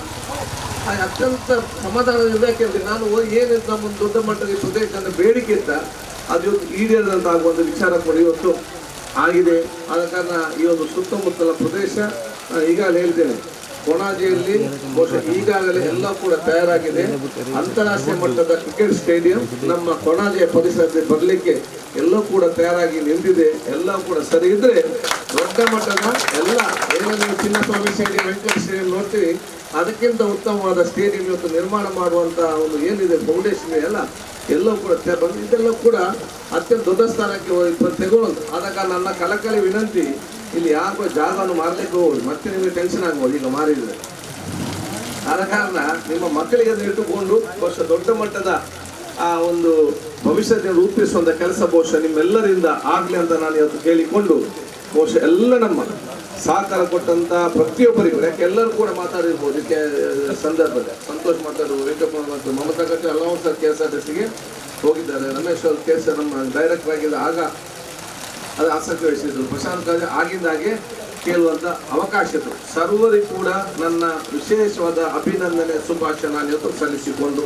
ಅತ್ಯಂತ ಸಮಾಧಾನದಿಂದ. ಯಾಕೆಂದ್ರೆ ನಾನು ಏನಿತ್ತು ನಮ್ಮ ದೊಡ್ಡ ಮಟ್ಟದ ಪ್ರದೇಶ ಬೇಡಿಕೆ ಇತ್ತ ಅದು ಇವತ್ತು ಈಡೇರಿದಂತ ಆಗುವಂಥ ವಿಚಾರ ಕೂಡ ಇವತ್ತು ಆಗಿದೆ. ಆದ ಕಾರಣ ಈ ಒಂದು ಸುತ್ತಮುತ್ತಲ ಪ್ರದೇಶ ಈಗಾಗಲೇ ಹೇಳ್ತೇನೆ, ಕೊಣಾಜೆಯಲ್ಲಿ ಬಹುಶಃ ಈಗಾಗಲೇ ಎಲ್ಲ ಕೂಡ ತಯಾರಾಗಿದೆ. ಅಂತಾರಾಷ್ಟ್ರೀಯ ಮಟ್ಟದ ಕ್ರಿಕೆಟ್ ಸ್ಟೇಡಿಯಂ ನಮ್ಮ ಕೊಣಾಜೆಯ ಪರಿಸರದಲ್ಲಿ ಬರಲಿಕ್ಕೆ ಎಲ್ಲ ಕೂಡ ತಯಾರಾಗಿ ನಿಂತಿದೆ. ಎಲ್ಲ ಕೂಡ ಸರಿ ಇದ್ರೆ ದೊಡ್ಡ ಮಟ್ಟದ ಎಲ್ಲ ಏನೇನು ಚಿನ್ನಸ್ವಾಮಿ ಸ್ಟೇಡಿಯಂ, ವೆಂಕಟ ಸ್ಟೇಡಿಯಂ ನೋಡ್ತೀವಿ, ಅದಕ್ಕಿಂತ ಉತ್ತಮವಾದ ಸ್ಟೇಡಿಯಂ ಇವತ್ತು ನಿರ್ಮಾಣ ಮಾಡುವಂತ ಒಂದು ಏನಿದೆ ಫೌಂಡೇಶನ್ ಎಲ್ಲವೂ ಕೂಡ ಇದೆಲ್ಲ ಕೂಡ ಅತ್ಯಂತ ದೊಡ್ಡ ಸ್ಥಾನಕ್ಕೆ ತೆಗೊಳ್ಳೋದು. ಆದ ಕಾರಣ ನನ್ನ ಕಳಕಳಿ ವಿನಂತಿ, ಇಲ್ಲಿ ಯಾಕೋ ಜಾಗವನ್ನು ಮಾರಲಿಕ್ಕೆ ಹೋಗುದು, ಮತ್ತೆ ನಿಮಗೆ ಟೆನ್ಷನ್ ಆಗ್ಬೋದು ಈಗ ಮಾರಿದ್ರೆ. ಆದ ಕಾರಣ ನಿಮ್ಮ ಮಕ್ಕಳಿಗೆ ಅದನ್ನು ಇಟ್ಟುಕೊಂಡು ಬಹುಶಃ ದೊಡ್ಡ ಮಟ್ಟದ ಆ ಒಂದು ಭವಿಷ್ಯದ ರೂಪಿಸುವಂತ ಕೆಲಸ ಬಹುಶಃ ನಿಮ್ಮೆಲ್ಲರಿಂದ ಆಗ್ಲಿ ಅಂತ ನಾನು ಇವತ್ತು ಕೇಳಿಕೊಂಡು, ಬಹುಶಃ ಎಲ್ಲ ನಮ್ಮ ಸಹಕಾರ ಕೊಟ್ಟಂತ ಪ್ರತಿಯೊಬ್ಬರಿಗೂ, ಯಾಕೆ ಎಲ್ಲರೂ ಕೂಡ ಮಾತಾಡಿರ್ಬೋದು ಇದಕ್ಕೆ ಸಂದರ್ಭದಲ್ಲಿ. ಸಂತೋಷ್ ಮಾತಾಡುವುದು, ವೆಂಕಟಪ್ಪ ಮತ್ತು ಮಮತಾ ಕಟ್ಟಿ ಎಲ್ಲ ಸರ್ KSRTCಗೆ ಹೋಗಿದ್ದಾರೆ. ರಮೇಶ್ ಅವರು KSR ನಮ್ಮ ಡೈರೆಕ್ಟರ್ ಆಗಿದ್ದ ಆಗ ಅದು ಆಸಕ್ತಿ ವಹಿಸಿದ್ರು. ಪ್ರಶಾಂತ್ ಕಾಜೆ ಆಗಿಂದಾಗೆ ಕೇಳುವಂತ ಅವಕಾಶ ಇತ್ತು. ಸರ್ವರಿಗೂ ಕೂಡ ನನ್ನ ವಿಶೇಷವಾದ ಅಭಿನಂದನೆ ಶುಭಾಶಯ ನಾನು ಇವತ್ತು ಸಲ್ಲಿಸಿಕೊಂಡು,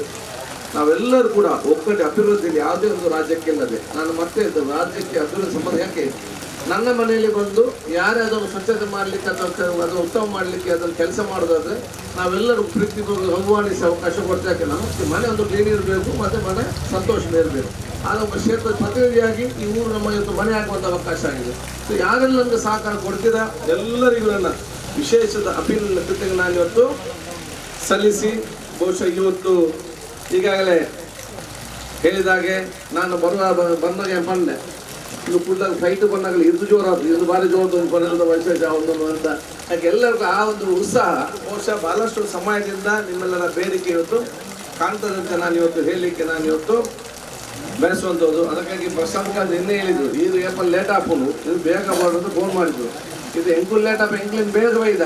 ನಾವೆಲ್ಲರೂ ಕೂಡ ಒಕ್ಕಟ್ಟು ಅಭಿವೃದ್ಧಿಯಲ್ಲಿ ಯಾವುದೇ ಒಂದು ರಾಜ್ಯಕ್ಕೆ ಇಲ್ಲದೆ ನಾನು ಮತ್ತೆ ರಾಜ್ಯಕ್ಕೆ ಅಭಿವೃದ್ಧಿ ಸಂಬಂಧ, ಯಾಕೆ ನನ್ನ ಮನೆಯಲ್ಲಿ ಬಂದು ಯಾರೇ ಅದನ್ನು ಸ್ವಚ್ಛತೆ ಮಾಡಲಿಕ್ಕೆ ಅಥವಾ ಅದನ್ನು ಉತ್ತಮ ಮಾಡಲಿಕ್ಕೆ ಅದನ್ನು ಕೆಲಸ ಮಾಡೋದಾದ್ರೆ ನಾವೆಲ್ಲರೂ ಪ್ರೀತಿ ಆಹ್ವಾನಿಸಿ ಅವಕಾಶ ಕೊಡ್ತೇವೆ. ಯಾಕೆ ನಮ್ಮ ಮನೆ ಒಂದು ಕ್ಲೀನ್ ಇರಬೇಕು, ಮತ್ತೆ ಮನೆ ಸಂತೋಷ ಇರಬೇಕು. ಆದ ಒಬ್ಬ ಕ್ಷೇತ್ರದ ಪ್ರತಿನಿಧಿಯಾಗಿ ಈ ಊರು ನಮ್ಮ ಇವತ್ತು ಮನೆ ಆಗುವಂಥ ಅವಕಾಶ ಆಗಿದೆ. ಸೊ ಯಾರೆಲ್ಲ ನಮಗೆ ಸಹಕಾರ ಕೊಡ್ತೀರಾ ಎಲ್ಲರಿಗೂ ನನ್ನ ವಿಶೇಷದ ಅಭಿನಂದನೆ ಕೃತಿಗೆ ನಾನು ಇವತ್ತು ಸಲ್ಲಿಸಿ, ಬಹುಶಃ ಇವತ್ತು ಈಗಾಗಲೇ ಹೇಳಿದಾಗೆ ನಾನು ಬಂದಾಗ ಬಂದೆ, ಇದು ಕೂಡಲಾಗ ಫ್ಲೈಟ್ ಬಂದಾಗಲೇ ಇದು ಜೋರಾದ್ರು, ಇದು ಭಾರಿ ಜೋರದ ಬರೋದ ವಿಶೇಷ ಒಂದು ಅಂತ. ಯಾಕೆ ಎಲ್ಲರಿಗೂ ಆ ಒಂದು ಉತ್ಸಾಹ ಬಹುಶಃ ಬಹಳಷ್ಟು ಸಮಯದಿಂದ ನಿಮ್ಮೆಲ್ಲರ ಬೇಡಿಕೆ ಇವತ್ತು ಕಾಣ್ತದಂತೆ ನಾನು ಇವತ್ತು ಹೇಳಲಿಕ್ಕೆ ನಾನು ಇವತ್ತು ಬಯಸುವಂಥದ್ದು. ಅದಕ್ಕಾಗಿ ಪ್ರಶಾಂತ್ ಕಾಜ್ ನಿನ್ನೆ ಹೇಳಿದ್ರು, ಇದು ಏಪಲ್ ಲೇಟ್ ಆಪನು, ಇದು ಬೇಗ ಮಾಡೋದು ಫೋನ್ ಮಾಡಿದ್ರು, ಇದು ಎಂಕುಲ್ ಲೇಟ್ ಆಪ ಎಂಕ್ಲಿನ್ ಬೇಗ ಬೈದ,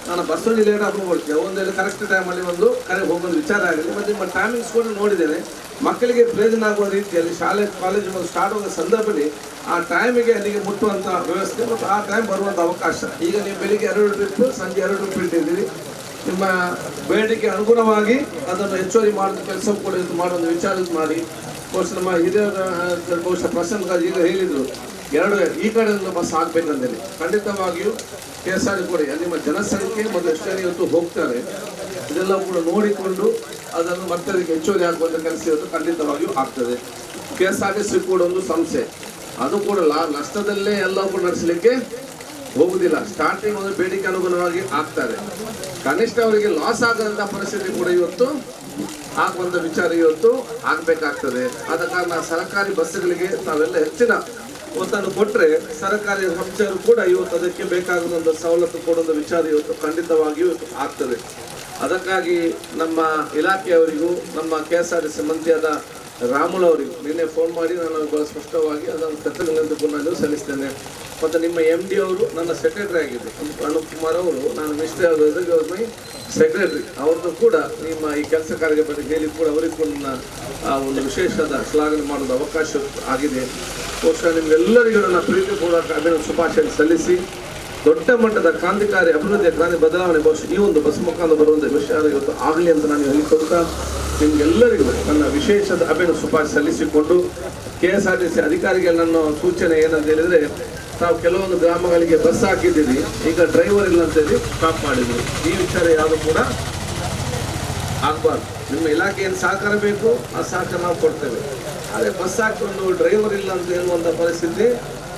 ನಾನು ಬಸ್ಸಲ್ಲಿ ಲೇಟ್ ಆಗಿ ಹೋಗ್ತೇವೆ, ಒಂದೆಲ್ಲ ಕರೆಕ್ಟ್ ಟೈಮಲ್ಲಿ ಒಂದು ಕರೆ ಹೋಗೋದು ವಿಚಾರ ಆಗಿದೆ. ಮತ್ತು ನಿಮ್ಮ ಟೈಮಿಂಗ್ಸ್ ಕೂಡ ನೋಡಿದ್ದೇನೆ, ಮಕ್ಕಳಿಗೆ ಪ್ರಯೋಜನ ಆಗುವ ರೀತಿಯಲ್ಲಿ ಶಾಲೆ ಕಾಲೇಜು ಒಂದು ಸ್ಟಾರ್ಟ್ ಆಗುವ ಸಂದರ್ಭದಲ್ಲಿ ಆ ಟೈಮಿಗೆ ಅಲ್ಲಿಗೆ ಮುಟ್ಟುವಂಥ ವ್ಯವಸ್ಥೆ ಮತ್ತು ಆ ಟೈಮ್ ಬರುವಂಥ ಅವಕಾಶ. ಈಗ ನೀವು ಬೆಳಿಗ್ಗೆ 2 ಟ್ರಿಪ್, ಸಂಜೆ 2 ಟ್ರಿಪ್ ಇಟ್ಟಿದ್ದೀರಿ. ನಿಮ್ಮ ಬೇಡಿಕೆ ಅನುಗುಣವಾಗಿ ಅದನ್ನು ಹೆಚ್ಚುವರಿ ಮಾಡಿದ ಕೆಲಸ ಕೂಡ ಮಾಡುವಂಥ ವಿಚಾರ ಮಾಡಿ, ಬಹುಶಃ ನಮ್ಮ ಹಿರಿಯರ ಬಹುಶಃ ಪ್ರಶಾಂತ್ ಕಾಜ್ ಈಗ ಹೇಳಿದರು, 2 ಈ ಕಡೆಯಿಂದ ಬಸ್ ಆಗಬೇಕಂತೇಳಿ. ಖಂಡಿತವಾಗಿಯೂ KSR ಕೂಡ ನಿಮ್ಮ ಜನಸಂಖ್ಯೆ ಮತ್ತು ಎಷ್ಟು ಇವತ್ತು ಹೋಗ್ತಾರೆ ಇದೆಲ್ಲ ಕೂಡ ನೋಡಿಕೊಂಡು ಅದನ್ನು ಮತ್ತೆ ಅದಕ್ಕೆ ಹೆಚ್ಚುವರಿ ಹಾಕುವಂಥ ಕೆಲಸ ಇವತ್ತು ಖಂಡಿತವಾಗಿಯೂ ಆಗ್ತದೆ. KSRTC ಕೂಡ ಒಂದು ಸಂಸ್ಥೆ, ಅದು ಕೂಡ ನಷ್ಟದಲ್ಲೇ ಎಲ್ಲವೂ ಕೂಡ ನಡೆಸಲಿಕ್ಕೆ ಹೋಗುದಿಲ್ಲ. ಸ್ಟಾರ್ಟಿಂಗ್ ಒಂದು ಬೇಡಿಕೆ ಅನುಗುಣವಾಗಿ ಆಗ್ತಾರೆ. ಕನಿಷ್ಠ ಅವರಿಗೆ ಲಾಸ್ ಆಗದಂಥ ಪರಿಸ್ಥಿತಿ ಕೂಡ ಇವತ್ತು ಆಗುವಂಥ ವಿಚಾರ ಇವತ್ತು ಆಗಬೇಕಾಗ್ತದೆ. ಆದ ಕಾರಣ ಸರ್ಕಾರಿ ಬಸ್ಸುಗಳಿಗೆ ನಾವೆಲ್ಲ ಹೆಚ್ಚಿನ ಒತ್ತನ್ನು ಕೊಟ್ಟರೆ ಸರ್ಕಾರಿ ಸಂಸ್ಥೆಯವರು ಕೂಡ ಇವತ್ತು ಅದಕ್ಕೆ ಬೇಕಾಗುವ ಒಂದು ಸವಲತ್ತು ಕೊಡುವ ವಿಚಾರ ಇವತ್ತು ಖಂಡಿತವಾಗಿಯೂ ಆಗ್ತದೆ. ಅದಕ್ಕಾಗಿ ನಮ್ಮ ಇಲಾಖೆಯವರಿಗೂ ನಮ್ಮ KSRTC ಮಂತ್ರಿಯಾದ ರಾಮುಲು ಅವರಿಗೂ ನಿನ್ನೆ ಫೋನ್ ಮಾಡಿ ನಾನು ಬಹಳ ಸ್ಪಷ್ಟವಾಗಿ ಅದನ್ನು ಕೃತಜ್ಞತೆಯನ್ನು ಸಲ್ಲಿಸ್ತೇನೆ. ಮತ್ತು ನಿಮ್ಮ MD ಅವರು ನನ್ನ ಸೆಕ್ರೆಟರಿ ಆಗಿದ್ದರು, ಅನೂಪ್ ಕುಮಾರ್ ಅವರು, ನಾನು ಮಿನಿಸ್ಟ್ರಿ ಆಗೋದ್ರಿಗೆ ಸೆಕ್ರೆಟರಿ ಅವ್ರದ್ದು ಕೂಡ ನಿಮ್ಮ ಈ ಕೆಲಸ ಕಾರ್ಯದ ಬಗ್ಗೆ ಹೇಳಿ ಕೂಡ ಅವರಿಗೂ ಕೂಡ ನನ್ನ ಒಂದು ವಿಶೇಷದ ಶ್ಲಾಘನೆ ಮಾಡೋದು ಅವಕಾಶ ಆಗಿದೆ. ಬಹುಶಃ ನಿಮ್ಗೆಲ್ಲರಿಗೂ ನನ್ನ ಪ್ರೀತಿಪೂರ್ವಕ ಅಭಿನಂದನೆ ಶುಭಾಶಯ ಸಲ್ಲಿಸಿ ದೊಡ್ಡ ಮಟ್ಟದ ಕ್ರಾಂತಿಕಾರಿ ಅಭಿವೃದ್ಧಿಯ ಕ್ರಾಂತಿ ಬದಲಾವಣೆ ಬಹುಶಃ ಈ ಒಂದು ಬಸ್ ಮುಖಾಂತರ ಬರುವಂಥ ವಿಷಯ ಇವತ್ತು ಆಗಲಿ ಅಂತ ನಾನು ಹೇಳಿಕೊಡ್ತಾ ನಿಮ್ಗೆಲ್ಲರಿಗೂ ನನ್ನ ವಿಶೇಷದ ಅಭಿನಂದನೆ ಶುಭಾಶಯ ಸಲ್ಲಿಸಿಕೊಂಡು KSRTC ಅಧಿಕಾರಿಗಳ ನನ್ನ ಸೂಚನೆ ಏನಂತ ಹೇಳಿದ್ರೆ, ತಾವು ಕೆಲವೊಂದು ಗ್ರಾಮಗಳಿಗೆ ಬಸ್ ಹಾಕಿದ್ದೀರಿ, ಈಗ ಡ್ರೈವರ್ ಇಲ್ಲ ಅಂತೇಳಿ ಸ್ಟಾಪ್ ಮಾಡಿದ್ರು. ಈ ವಿಚಾರ ಯಾವುದು ಕೂಡ ಆಗಬಾರ್ದು. ನಿಮ್ಮ ಇಲಾಖೆ ಏನು ಸಹಕಾರ ಬೇಕು ಆ ಸಹಕಾರ ನಾವು ಕೊಡ್ತೇವೆ. ಆದರೆ ಬಸ್ ಹಾಕೊಂಡು ಡ್ರೈವರ್ ಇಲ್ಲ ಅಂತ ಹೇಳುವಂಥ ಪರಿಸ್ಥಿತಿ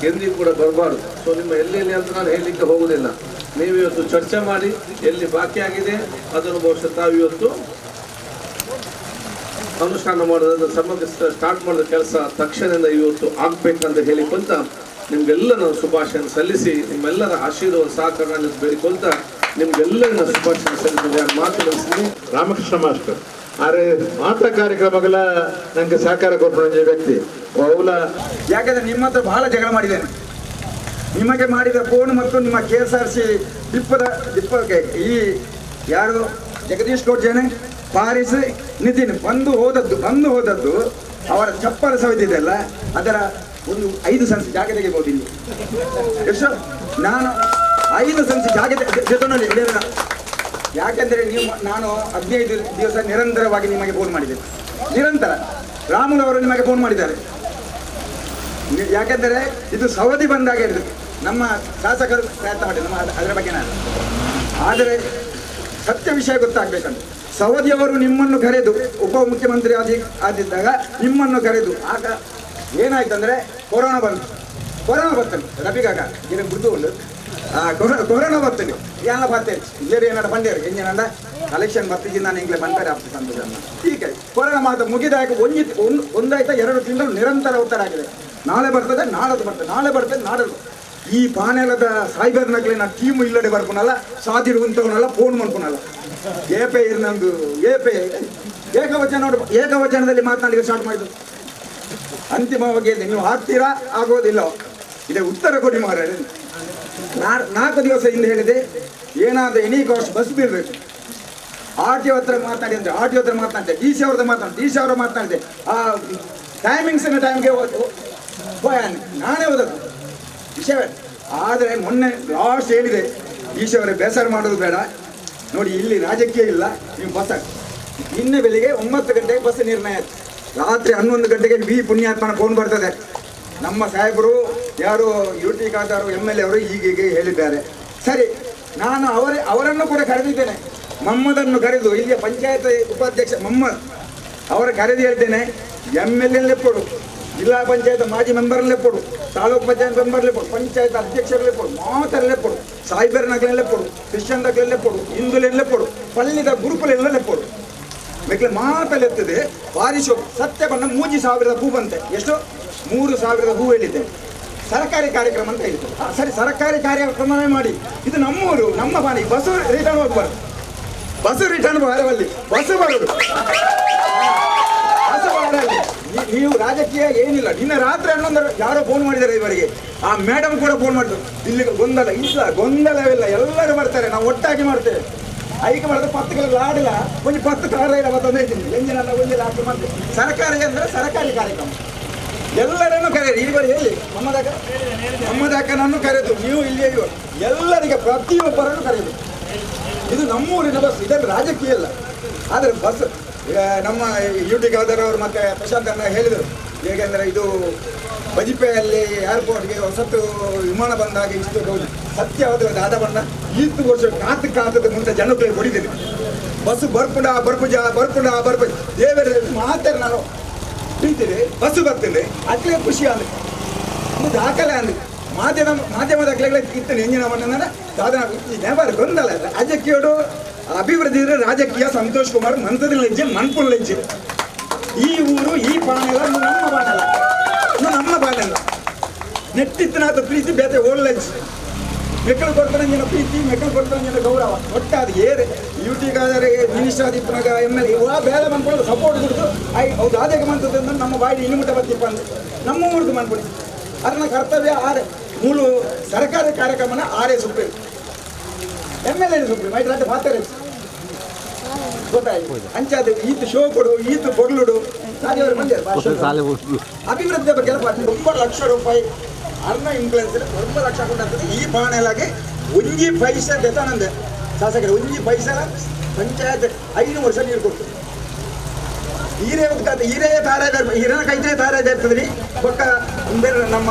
ಎಂದಿಗೂ ಕೂಡ ಬರಬಾರ್ದು. ಸೊ ನಿಮ್ಮ ಎಲ್ಲೆಲ್ಲಿ ಅಂತ ನಾನು ಹೇಳಲಿಕ್ಕೆ ಹೋಗುವುದಿಲ್ಲ. ನೀವು ಇವತ್ತು ಚರ್ಚೆ ಮಾಡಿ ಎಲ್ಲಿ ಬಾಕಿ ಆಗಿದೆ ಅದನ್ನು ಬಹುಶಃ ತಾವು ಇವತ್ತು ಅನುಷ್ಠಾನ ಮಾಡೋದು ಸಮಗ್ರ ಸ್ಟಾರ್ಟ್ ಮಾಡಿದ ಕೆಲಸ ತಕ್ಷಣದಿಂದ ಇವತ್ತು ಆಗ್ಬೇಕಂತ ಹೇಳಿಕೊಂತ ನಿಮ್ಗೆಲ್ಲ ನಾನು ಶುಭಾಶಯ ಸಲ್ಲಿಸಿ ನಿಮ್ಮೆಲ್ಲರ ಆಶೀರ್ವಾದ ಸಹಕಾರ ಬೇಡಿಕೊಂತ ನಿಮ್ಗೆಲ್ಲರಿನ ಶುಭಾಶಯ ಸಲ್ಲಿಸಿ ಮಾತನಾಡಿಸಿ ರಾಮಕೃಷ್ಣ ಮಾಸ್ಟರ್ ಆರೆ ಮಾತ್ರ ಕಾರ್ಯಕ್ರಮಗಳ ನಂಗೆ ಸಹಕಾರ ಕೊಟ್ಟು ವ್ಯಕ್ತಿ ಅವಳ ಯಾಕಂದ್ರೆ ನಿಮ್ಮ ಹತ್ರ ಬಹಳ ಜಗಳ ಮಾಡಿದ್ದೇನೆ. ನಿಮಗೆ ಮಾಡಿದ ಫೋನ್ ಮತ್ತು ನಿಮ್ಮ KSRTC ಡಿಪ್ಪಕ್ಕೆ ಈ ಯಾರು ಜಗದೀಶ್ ಗೌಡ್ಜೇನೆ ಪಾರಿಸ್ ನಿತಿನ್ ಬಂದು ಹೋದದ್ದು ಅವರ ಚಪ್ಪಲ ಸವಿದಿದೆಯಲ್ಲ ಅದರ ಒಂದು 5 ಸೆನ್ಸ್ ಜಾಗ ತೆಗಿಬಹುದು ಇಲ್ಲಿ. ಎಷ್ಟು ನಾನು 5 ಸೆನ್ಸ್ ಜಾಗ ಜೊತೆನಲ್ಲಿ ಯಾಕೆಂದರೆ ನಾನು 15 ದಿವಸ ನಿರಂತರವಾಗಿ ನಿಮಗೆ ಫೋನ್ ಮಾಡಿದ್ದೇನೆ. ನಿರಂತರ ರಾಮುಲು ಅವರು ನಿಮಗೆ ಫೋನ್ ಮಾಡಿದ್ದಾರೆ. ಯಾಕೆಂದರೆ ಇದು ಸವದಿ ಬಂದಾಗ ಹಿಡಿದು ನಮ್ಮ ಶಾಸಕರು ಪ್ರಯತ್ನ ಮಾಡಿದ್ರು ಅದರ ಬಗ್ಗೆ ನಾನು. ಆದರೆ ಸತ್ಯ ವಿಷಯ ಗೊತ್ತಾಗಬೇಕಂತ ಸವದಿಯವರು ನಿಮ್ಮನ್ನು ಕರೆದು ಉಪಮುಖ್ಯಮಂತ್ರಿ ಆಗಿದ್ದಾಗ ನಿಮ್ಮನ್ನು ಕರೆದು ಆಗ ಏನಾಯ್ತಂದರೆ ಕೊರೋನಾ ಬರ್ತದೆ ರಬಿಗಾಗ ಏನು ಬುದ್ಧು ಉಂಟು ಕೊರೋನಾ ಬರ್ತದೆ ಎಲ್ಲ ಬರ್ತೇನೆ ಬೇರೆ ಏನಾರು ಬಂದೇರು ಎಂಜಿನಂದ ಕಲೆಕ್ಷನ್ ಬರ್ತಿದ್ದಿ ನಾನು ಇಂಗ್ಲೇ ಬಂದರೆ ಆಗ್ತದೆ ಅಂತ ಹೀಗೆ ಕೊರೋನಾ ಮಾತು ಮುಗಿದಾಗ ಒಂದಾಯ್ತಾ 2 ತಿಂಗಳು ನಿರಂತರ ಒತ್ತಡ ಆಗಿದೆ. ನಾಳೆ ಬರ್ತದೆ ನಾಡದು ಬರ್ತದೆ ನಾಳೆ ಬರ್ತದೆ ನಾಡದು ಈ ಪಾನೆಲದ ಸೈಬರ್ ನಗಲಿನ ಟೀಮ್ ಇಲ್ಲಡೆ ಬರ್ಕೊನಲ್ಲ ಸಾದಿರು ಉಂಟವನಲ್ಲ ಫೋನ್ ಮಾಡ್ಕೊನಲ್ಲ ಏಪೆ ನಂದು ಏಪೆ ಏಕವಚನದಲ್ಲಿ ಮಾತನಾಡಿ ಸ್ಟಾರ್ಟ್ ಮಾಡಿದ್ರು. ಅಂತಿಮವಾಗಿ ನೀವು ಹಾಕ್ತೀರಾ ಆಗೋದಿಲ್ಲ ಇದೇ ಉತ್ತರ ಕೊಡಿ ಮಾರಾಯ. 4 ದಿವಸ ಹಿಂದೆ ಹೇಳಿದೆ ಏನಾದರೂ ಎನಿ ಕಾಸ್ಟ್ ಬಸ್ ಬೀಳಬೇಕು. RTO ಹತ್ರ ಮಾತನಾಡಿ ಅಂದರೆ RTO ಹತ್ರ ಮಾತನಾಡಿದೆ, DC ಅವ್ರದ್ದು DC ಅವರು ಮಾತನಾಡಿದೆ. ಆ ಟೈಮಿಂಗ್ಸಿನ ಟೈಮ್ಗೆ ನಾನೇ ಓದದ್ದು ವಿಷಯವೇ. ಆದರೆ ಮೊನ್ನೆ ಲಾಸ್ಟ್ ಹೇಳಿದೆ DC ಅವರೇ ಬೇಸರ ಮಾಡೋದು ಬೇಡ ನೋಡಿ ಇಲ್ಲಿ ರಾಜಕೀಯ ಇಲ್ಲ ನೀವು ಬಸ್ ನಿನ್ನೆ ಬೆಳಿಗ್ಗೆ 9 ಗಂಟೆಗೆ ಬಸ್ ನಿರ್ಣಯ ಆಯ್ತು. ರಾತ್ರಿ 11 ಗಂಟೆಗೆ ಪುಣ್ಯಾತ್ಮನ ಫೋನ್ ಬರ್ತದೆ ನಮ್ಮ ಸಾಹೇಬರು ಯಾರು UT ಖಾದರ್ MLA ಅವರು ಹೀಗೆ ಹೇಳಿದ್ದಾರೆ. ಸರಿ ನಾನು ಅವರನ್ನು ಕೂಡ ಕರೆದಿದ್ದೇನೆ. ಮೊಹಮ್ಮದನ್ನು ಕರೆದು ಇಲ್ಲಿಯ ಪಂಚಾಯತ್ ಉಪಾಧ್ಯಕ್ಷ ಮೊಹಮ್ಮದ್ ಅವರ ಕರೆದು ಹೇಳ್ತೇನೆ MLA ಕೊಡು, ಜಿಲ್ಲಾ ಪಂಚಾಯತ್ ಮಾಜಿ ಮೆಂಬರ್ಲ್ಲೇ ಕೊಡು, ತಾಲೂಕು ಪಂಚಾಯತ್ ಮೆಂಬರ್ಲೇ ಕೊಡು, ಪಂಚಾಯತ್ ಅಧ್ಯಕ್ಷರಲ್ಲೇ ಕೊಡು, ಮಾತರಲ್ಲೇ ಕೊಡು, ಸಾಯಿಬರ್ ನಗರಲ್ಲೇ ಕೊಡು, ಕ್ರಿಶ್ಚಿಯನ್ ನಗರಲ್ಲೇ ಕೊಡು, ಹಿಂದೂಲೆಲ್ಲೇ ಕೊಡು, ಪಳ್ಳಿದ ಗುರುಕುಲೆಲ್ಲೇ ಕೊಡು. ಬೇಕಲೆ ಮಾತಲ್ಲೆತ್ತದೆ ಭಾರಿ ಶೋಭ ಸತ್ಯ ಬಂದ 3000 ಹೂ ಬಂತೆ. ಎಷ್ಟು 3000 ಹೂ ಹೇಳಿದ್ದೆ. ಸರ್ಕಾರಿ ಕಾರ್ಯಕ್ರಮ ಅಂತ ಹೇಳಿದ್ರು. ಸರಿ ಸರ್ಕಾರಿ ಕಾರ್ಯಕ್ರಮವೇ ಮಾಡಿ ಇದು ನಮ್ಮೂರು ನಮ್ಮ ಬಾಣಿ ಬಸ್ಸು ರಿಟರ್ನ್ ಹೋಗ್ಬಾರ್ದು. ಬಸ್ಸು ರಿಟರ್ನ್ ಬರವಲ್ಲಿ ಬಸ್ಸು ಬರೋದು ನೀವು ರಾಜಕೀಯ ಏನಿಲ್ಲ. ನಿನ್ನೆ ರಾತ್ರಿ 11 ಯಾರೋ ಫೋನ್ ಮಾಡಿದ್ದಾರೆ ಇವರಿಗೆ. ಆ ಮೇಡಮ್ ಕೂಡ ಫೋನ್ ಮಾಡಿದ್ರು. ಇಲ್ಲಿ ಗೊಂದಲವಿಲ್ಲ ಎಲ್ಲರೂ ಬರ್ತಾರೆ ನಾವು ಒಟ್ಟಾಗಿ ಮಾಡ್ತೇವೆ. ಐಕೆ ಮಾಡಿದ್ರೆ 10 ಕಿಲೋ ಆಡಿಲ್ಲ ಒಂದು 10 ಕಾರ ಇಲ್ಲ ಮತ್ತೊಂದು ಹೇಳ್ತೀನಿ ಎಂಜಿನಲ್ಲ ಒಂದು ಲಾಸ್ಟ್ ಮಾಡ್ತೇವೆ. ಸರ್ಕಾರಿ ಅಂದರೆ ಸರ್ಕಾರಿ ಕಾರ್ಯಕ್ರಮ ಎಲ್ಲರನ್ನು ಕರೆಯಿರಿ. ಈ ಬಾರಿ ಹೇಳಿ ಮೊಹಮ್ಮದಕ್ಕನನ್ನು ಕರೆದು ನೀವು ಇಲ್ಲಿಯೇ ಎಲ್ಲರಿಗೆ ಪ್ರತಿಯೊಬ್ಬರನ್ನು ಕರೆಯುದು. ಇದು ನಮ್ಮೂರಿನ ಬಸ್, ಇದರಲ್ಲಿ ರಾಜಕೀಯ ಇಲ್ಲ. ಆದರೆ ಬಸ್ ನಮ್ಮ UT ಖಾದರ್ ಅವರು ಮತ್ತು ಪ್ರಶಾಂತ್ ಅನ್ನ ಹೇಳಿದರು. ಹೇಗೆಂದರೆ ಇದು ಬಜಿಪೆಯಲ್ಲಿ ಏರ್ಪೋರ್ಟ್ಗೆ ಹೊಸತು ವಿಮಾನ ಬಂದಾಗ ಇಷ್ಟು ಸತ್ಯವಾದ ಆದ ಬಣ್ಣ 20 ವರ್ಷ ಕಾತದ ಮುಂದೆ ಜನಕ್ಕೆ ಹೊಡಿದ್ದೀನಿ. ಬಸ್ ಬರ್ಪುಜ ದೇವರ ಮಾತಾಡಿ ನಾನು ನಿಂತೀನಿ ಬಸ್ಸು ಬರ್ತೀನಿ ಅಕ್ಲೇ ಖುಷಿ ಅಂದ ಒಂದು ದಾಖಲೆ ಅಂದ ಮಾಧ್ಯಮದ ಅಕ್ಲೆಗಳ ಇರ್ತೇನೆ ಎಂಜಿನ ಮಣ್ಣ ಸಾಧನ ನೆವರ್ ಗೊಂದಲ ರಾಜಕೀಯೋಡು ಅಭಿವೃದ್ಧಿ ಇದ್ರೆ ರಾಜಕೀಯ. ಸಂತೋಷ್ ಕುಮಾರ್ ಮಂತ್ರದಲ್ಲಿ ಹೆಜ್ಜೆ ಮನ್ಪುಲ್ ಹೆಜ್ಜೆ. ಈ ಊರು ಈ ಪಾನೆಲ್ಲ ನಮ್ಮ ಪಾನೆಲ್ಲ ನೆಟ್ಟಿತ್ತನಾದ ಪ್ರೀತಿ ಬೇತೆ ಓಲ್ಲೆಜ್ ಮೆಕ್ಕಳು ಕೊಡ್ತಾನೆ ಪ್ರೀತಿ ಮೆಕ್ಕಳು ಕೊಡ್ತಾನೆ ಗೌರವ ಒಟ್ಟಾದ ಏರೆ ಯುಟಿಗಾದರೆ ಮಿನಿಸ್ಟರ್ ಆದಿಪ್ಪನಾಗ MLA ಇವ ಬೇರೆ ಮಾಡ್ಕೊಂಡು ಸಪೋರ್ಟ್ ಕೊಡ್ತು ಹೌದು ಆದೇಗ ಮಾಡ್ತದೆ ನಮ್ಮ ಬಾಡಿ ಇನ್ಮುಟ್ಟ ಬರ್ತಿಪ್ಪ ಅಂದ್ರೆ ನಮ್ಮ ಊರ್ದು ಮಾಡ್ಬಿಡಿ ಅದನ್ನ ಕರ್ತವ್ಯ ಆರೆ ಮೂಲು ಸರ್ಕಾರಿ ಕಾರ್ಯಕ್ರಮನ ಆರೇ ಸುಪ್ರೀಂ MLA ಸುಪ್ರೀಂ ಆಯ್ತು ಮಾತಾಡಿ ಗೊತ್ತಾಯ್ತು ಅಂಚಾದ ಈತು ಶೋ ಕೊಡು ಈತು ಕೊಡ್ಲುಡು ಅಭಿವೃದ್ಧಿ ಬಗ್ಗೆ 9 ಲಕ್ಷ ರೂಪಾಯಿ ಅರ್ನ ಇನ್ಫ್ಲುಯೆನ್ಸ್ 9 ಲಕ್ಷ ಕೊಟ್ಟಾಗ್ತದೆ ಈ ಬಾಣೆಲಾಗೆ 1 ಪೈಸೆ ಬೆತನಂದೆ ಶಾಸಕರು 1 ಪೈಸೆ ಪಂಚಾಯತ್ 5 ವರ್ಷ ನೀರು ಕೊಡ್ತದೆ ಹೀರೇ ಹೋಗ್ತದೆ ಹೀರೇ ಹಿರನ ಕೈದ್ರೆ ತಾರಾಜ ಇರ್ತದೆ ಪಕ್ಕ ಬೇರೆ ನಮ್ಮ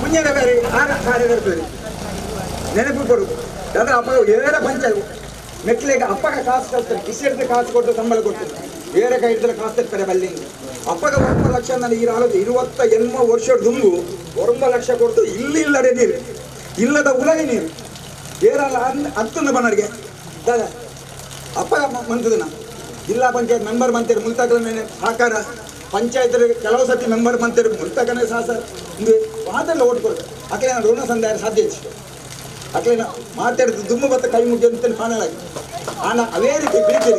ಮುಂಜಾನೆ ಬೇರೆ ಕಾರ್ಯ ಇರ್ತದೆ ನೆನಪು ಕೊಡುದು ಅಂದ್ರೆ ಅಪ್ಪ ಏರ ಪಂಚಾಯತ್ ಮೆಟ್ಲಿಗೆ ಅಪ್ಪಗ ಕಾಸು ಕಳ್ತಾರೆ ಕಿಸಿಡ್ದು ಕಾಸು ಕೊಟ್ಟು ಸಂಬಳ ಕೊಡ್ತಾರೆ ಬೇರೆ ಕೈ ಹಿಡಿದ್ರೆ ಕಾಸು ತರ್ತಾರೆ ಬಲ್ಲಿಂದ ಅಪ್ಪಗ 9 ಲಕ್ಷ ನನಗೆ ಈ ಆಲೋಚನೆ 28 ವರ್ಷ ದುಂಬು 9 ಲಕ್ಷ ಕೊಡ್ತು ಇಲ್ಲಿ ಇಲ್ಲದೆ ನೀರು ಇಲ್ಲದ ಉಲಗೆ ನೀರು ಬೇರಲ್ಲ ಹತ್ತೊಂದು ಬನ್ನಡಿಗೆ ಅಪ್ಪಗ ಮಂತದನ ಜಿಲ್ಲಾ ಪಂಚಾಯತ್ ಮೆಂಬರ್ ಮಂತೇರು ಮುಲ್ತಾಕನೇ ಸಹಕಾರ ಪಂಚಾಯತ್ ಕೆಲವು ಸತಿ ಮೆಂಬರ್ ಮಂತೇರು ಮುಲ್ತಾಕನೇ ಸಹಕಾರ ಒಂದು ಮಾತೆಲ್ಲ ಓಟ್ ಕೊಡ್ತಾರೆ ಅಕಲೇ ನಾನು ಋಣ ಸಂದಾಯ ಸಾಧ್ಯ ಅಕಲೇ ಮಾತಾಡಿದ್ದು ದುಮ್ಮ ಬತ್ತ ಕೈ ಮುಗ್ಗಿ ಅಂತ ಕಾಣಲಾಗಿ ಆನ ಅವೇ ರೀತಿ ಪ್ರೀತಿ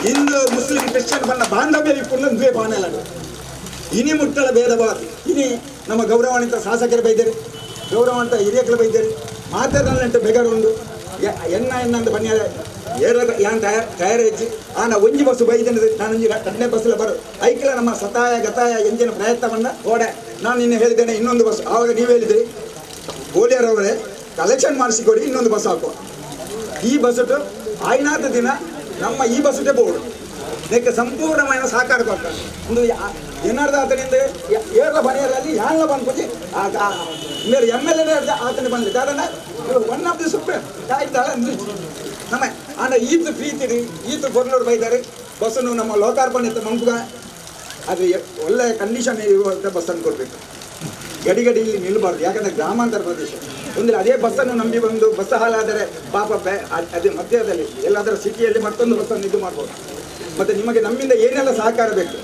ಹಿಂದೂ ಮುಸ್ಲಿಂ ಕ್ರಿಶ್ಚಿಯನ್ ಬಣ್ಣ ಬಾಂಧವ್ಯ ಇಪ್ಪುಂಡು ದ್ವೇ ಬಾಣಲಾಗ ಇನಿ ಮುಟ್ಟಲ ಭೇದಭಾವ ಇನಿ ನಮ್ಮ ಗೌರವಾನ್ವಿತ ಶಾಸಕರು ಬೈದರು ಗೌರವಾನ್ವಿತ ಹಿರಿಯಕರು ಬೈದರು ಮಾತಾಡಲ್ಲಂಟು ಬೆಗರುಂಡು ಎನ್ನ ಅಂತ ಬನ್ನಿ ಏರ ಯಾನ್ ಟಯರ್ ಹೆಚ್ಚಿ ಆನ ಒಂಜಿ ಬಸ್ಸು ಬೈದನದು ನಾನು ಒಂಜಿ 2ನೇ ಬಸ್ಸಲ್ಲ ಬರೋ ಐಕ್ಲ ನಮ್ಮ ಸತಾಯ ಗತಾಯ ಎಂಜಿನ ಪ್ರಯತ್ನವನ್ನ ಓಡೆ ನಾನು ನಿನ್ನೆ ಹೇಳಿದ್ದೇನೆ ಇನ್ನೊಂದು ಬಸ್ ಆವಾಗ ನೀವು ಹೇಳಿದ್ರಿ ಗೋಲಿಯರವರೇ ಕಲೆಕ್ಷನ್ ಮಾಡಿಸಿಕೊಡಿ ಇನ್ನೊಂದು ಬಸ್ ಹಾಕುವ ಈ ಬಸ್ಸು ಆಯ್ನಾದ ದಿನ ನಮ್ಮ ಈ ಬಸ್ಸೇ ಬೋರ್ಡು ಇದಕ್ಕೆ ಸಂಪೂರ್ಣమైన ಸಹಕಾರ ಕೊಡ್ತಾರೆ ಒಂದು ಏನಾರ್ದು ಆತನಿಂದ ಏರ್ಲ ಬನೆಯರಲ್ಲಿ ಯಾನ್ಲ ಬಂದ್ಕೊಚ್ಚಿ ಮೇರೆ MLA ಆತನ ಬಂದಿದೆ ಕಾರಣ 1 ಆಫ್ ದಿ ಸುಪ್ರೀಂ ಕಾಯ್ದಾಳ ನಮ್ಮ ಆಂಡ ಈತು ಪ್ರೀತಿ ಈತು ಕೊರ್ಲೂರು ಬೈದಾರೆ ಬಸ್ಸನ್ನು ನಮ್ಮ ಲೋಕಾರ್ಪಣೆ ಮಂಪುಗ ಅದು ಒಳ್ಳೆ ಕಂಡೀಷನ್ ಇರುವಂಥ ಬಸ್ಸನ್ನು ಕೊಡಬೇಕು ಗಡಿ ಇಲ್ಲಿ ನಿಲ್ಲಬಾರ್ದು ಯಾಕಂದರೆ ಗ್ರಾಮಾಂತರ ಪ್ರದೇಶ ಒಂದು ಅದೇ ಬಸ್ಸನ್ನು ನಂಬಿ ಬಂದು ಬಸ್ ಹಾಲಾದರೆ ಪಾಪ ಅದೇ ಮಧ್ಯದಲ್ಲಿ ಎಲ್ಲಾದರೂ ಸಿಟಿಯಲ್ಲಿ ಮತ್ತೊಂದು ಬಸ್ಸನ್ನು ಇದು ಮಾಡ್ಬೋದು ಮತ್ತು ನಿಮಗೆ ನಮ್ಮಿಂದ ಏನೆಲ್ಲ ಸಹಕಾರ ಬೇಕು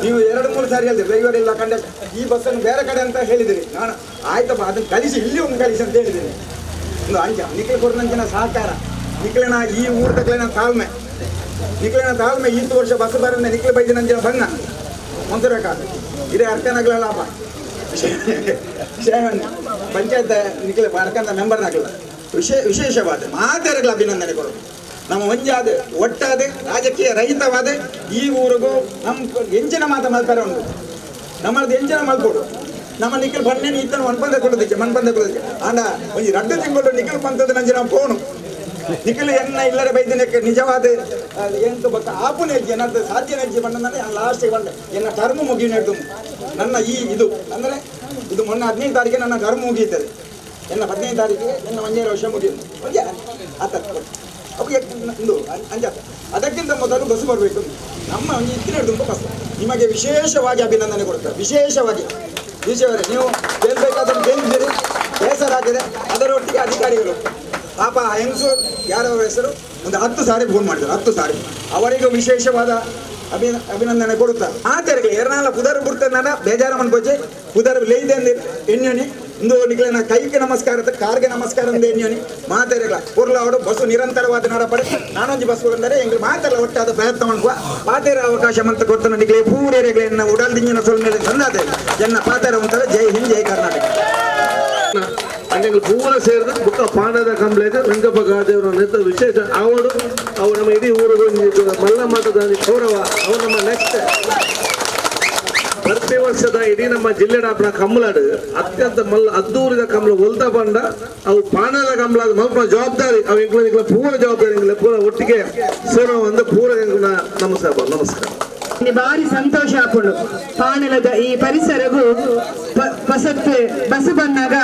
ನೀವು 2-3 ಸಾರಿ ಹೇಳಿದ್ರಿ ಡ್ರೈವರ್ ಇಲ್ಲ ಕಂಡಕ್ಟರ್ ಈ ಬಸ್ಸನ್ನು ಬೇರೆ ಕಡೆ ಅಂತ ಹೇಳಿದಿರಿ ನಾನು ಆಯ್ತಪ್ಪ ಅದನ್ನು ಕಲಿಸಿ ಇಲ್ಲಿ ಒಂದು ಕಲಿಸಿ ಅಂತ ಹೇಳಿದ್ದೀನಿ ಒಂದು ಅಂಚ ನಿಖಿಲ್ ಕೊಡ್ನಂಚಿನ ಸಹಕಾರ ನಿಖಿಲಿನ ಈ ಊರ ತಕ್ಕಲಿನ ತಾಳ್ಮೆ ಈತು ವರ್ಷ ಬಸ್ ಬರೋಣ ನಿಖಿಲ್ ಬೈದಿನ ಅಂಚಿನ ಬಣ್ಣ ಮಂತ್ರಕ ಇದೇ ಅರ್ಕನಾಗ್ಲಲ್ಲಪ್ಪ ಪಂಚಾಯತ್ ನಿಖಿಲ್ ಅರ್ಕಂತ ಮೆಂಬರ್ನಾಗಲ್ಲ ವಿಶೇಷವಾದ ಮಾತಾಡಗಳ ಅಭಿನಂದನೆ ಕೊಡೋದು ನಮ್ಮ ಒಂಜಾದ ಒಟ್ಟಾದ ರಾಜಕೀಯ ರಹಿತವಾದ ಈ ಊರಿಗೂ ನಮ್ಮ ಎಂಚಿನ ಮಾತ ಮಲ್ಪರೆ ಉಂಟು ನಮ್ಮದು ಎಂಚಿನ ಮಲ್ಕೊಡು ನಮ್ಮ ನಿಖಿಲ್ ಬಣ್ಣೆ ಇತ್ತನು ಮನ್ಪಂದ ಕೊಡೋದಕ್ಕೆ ಆಂಡ ಒಂದು 2 ತಿಂಗಳು ನಿಖಿಲ್ ಬಂತದ ನಂಜಿ ನಾವು ಫೋನು ನಿಖಿಲ್ ಎನ್ನ ಇಲ್ಲರೆ ಬೈದಿನಕ್ಕೆ ನಿಜವಾದ ಎಂಟು ಬಕ್ಕ ಆಪು ನೆಜ್ಜಿ ಏನಂತ ಸಾಧ್ಯ ನೆಜ್ಜಿ ಬಂದರೆ ನಾನು ಲಾಸ್ಟಿಗೆ ಬಂದೆ ಎನ್ನ ಟರ್ಮ್ ಮುಗಿ ನೆಡ್ದು ನನ್ನ ಈ ಇದು ಅಂದರೆ ಇದು ಮೊನ್ನೆ 15 ತಾರೀಕಿಗೆ ನನ್ನ ಟರ್ಮ್ ಮುಗಿಯುತ್ತದೆ ಎನ್ನ 15 ತಾರೀಕಿಗೆ ಎನ್ನ 1 ವರ್ಷ ಮುಗಿಯುತ್ತೆ ಒಂದೇ ಆತ ಇದು ಅಂಜಾತ ಅದಕ್ಕಿಂತ ಮೊದಲು ಬಸ್ಸು ಬರಬೇಕು ನಮ್ಮ ಒಂದು ಇತ್ತಿನ ತುಂಬ ಬಸ್ ನಿಮಗೆ ವಿಶೇಷವಾಗಿ ಅಭಿನಂದನೆ ಕೊಡ್ತಾರೆ ವಿಶೇಷವಾಗಿ ನೀವು ಕೇಳಬೇಕಾದ್ರೆ ಕೇಳಿದ್ದೀರಿ ಬೇಸರಾಗಿದೆ ಅದರೊಟ್ಟಿಗೆ ಅಧಿಕಾರಿಗಳು ಪಾಪ ಹೆಂಗಸು ಯಾರವರ ಹೆಸರು ಒಂದು 10 ಸಾರಿ ಫೋನ್ ಮಾಡಿದ್ದಾರೆ 10 ಸಾರಿ ಅವರಿಗೂ ವಿಶೇಷವಾದ ಅಭಿನಂದನೆ ಕೊಡುತ್ತಾರೆ ಆತರಿಗೆ ಎರನಾಲ ಪುದರ್ ಬಿಡ್ತಾನ ಬೇಜಾರ ಮನ್ಕೋಚೆ ಪುದರ್ ಲೇಯ್ದೆ ಎಣ್ಣೆ ಇಂದು ನಿಖಿಲಿನ ಕೈಗೆ ನಮಸ್ಕಾರ ಕಾರ್ಗೆ ನಮಸ್ಕಾರ ಅಂದ ಎಣ್ಣೆ ಮಾತಾಡಲ್ಲ ಪೂರ್ಲ ಅವರು ಬಸ್ಸು ನಿರಂತರವಾದ ನಡಪಡೆ ನಾನೊಂದು ಬಸ್ ಬಂದರೆ ಎಂಗೆ ಮಾತೆಲ್ಲ ಒಟ್ಟಾದ ಪ್ರಯತ್ನ ಮಾಡುವ ಪಾತೆರ ಅವಕಾಶ ಮಂತ ಕೊಡ್ತಾನೆ ನಿಖಿಲೆ ಪೂರೇರೆಗಳನ್ನ ಉಡಲ್ ದಿಂಜಿನ ಸೊಲ್ ಮೇಲೆ ತಂದಾದೆ ಎನ್ನ ಪಾತೆರ ಉಂಟಲ್ಲ ಜೈ ಹಿಂದ್ ಜೈ ಕರ್ನಾಟಕ ಅಂಗಲ್ ಪೂರ ಸೇರಿದ ಬುಕ್ಕ ಪಾಂಡದ ಕಂಪ್ಲೇಂಟ್ ರಂಗಪ್ಪ ಗಾದೇವರ ವಿಶೇಷ ಅವಳು ಅವು ನಮ್ಮ ಇಡೀ ಊರಿಗೆ ಮಲ್ಲ ಮಠದ ಗೌರವ ಅವು ನಮ್ಮ ನೆಕ್ಸ್ಟ್ ಪ್ರತಿ ವರ್ಷದ ಇಡೀ ನಮ್ಮ ಜಿಲ್ಲೆಡಾಪನ ಕಂಬಳಾಡು ಅತ್ಯಂತ ಮಲ್ಲ ಅದ್ದೂರಿದ ಕಂಬಳ ಒಲ್ದ ಬಂಡ ಅವು ಪಾಂಡದ ಕಂಬಳ ಮಲ್ಪ ಜವಾಬ್ದಾರಿ ಅವು ಇಂಗ್ಲ ಪೂರ ಜವಾಬ್ದಾರಿ ಪೂರ ಒಟ್ಟಿಗೆ ಸೇರೋ ಒಂದು ಪೂರ ನಮಸ್ಕಾರ ಬಾರಿ ಸಂತೋಷ ಆಪುಂಡು ಪಾಣಲದ ಈ ಪರಿಸರಗೂ ಪಸತ್ತು ಬಸು ಬಂದಾಗ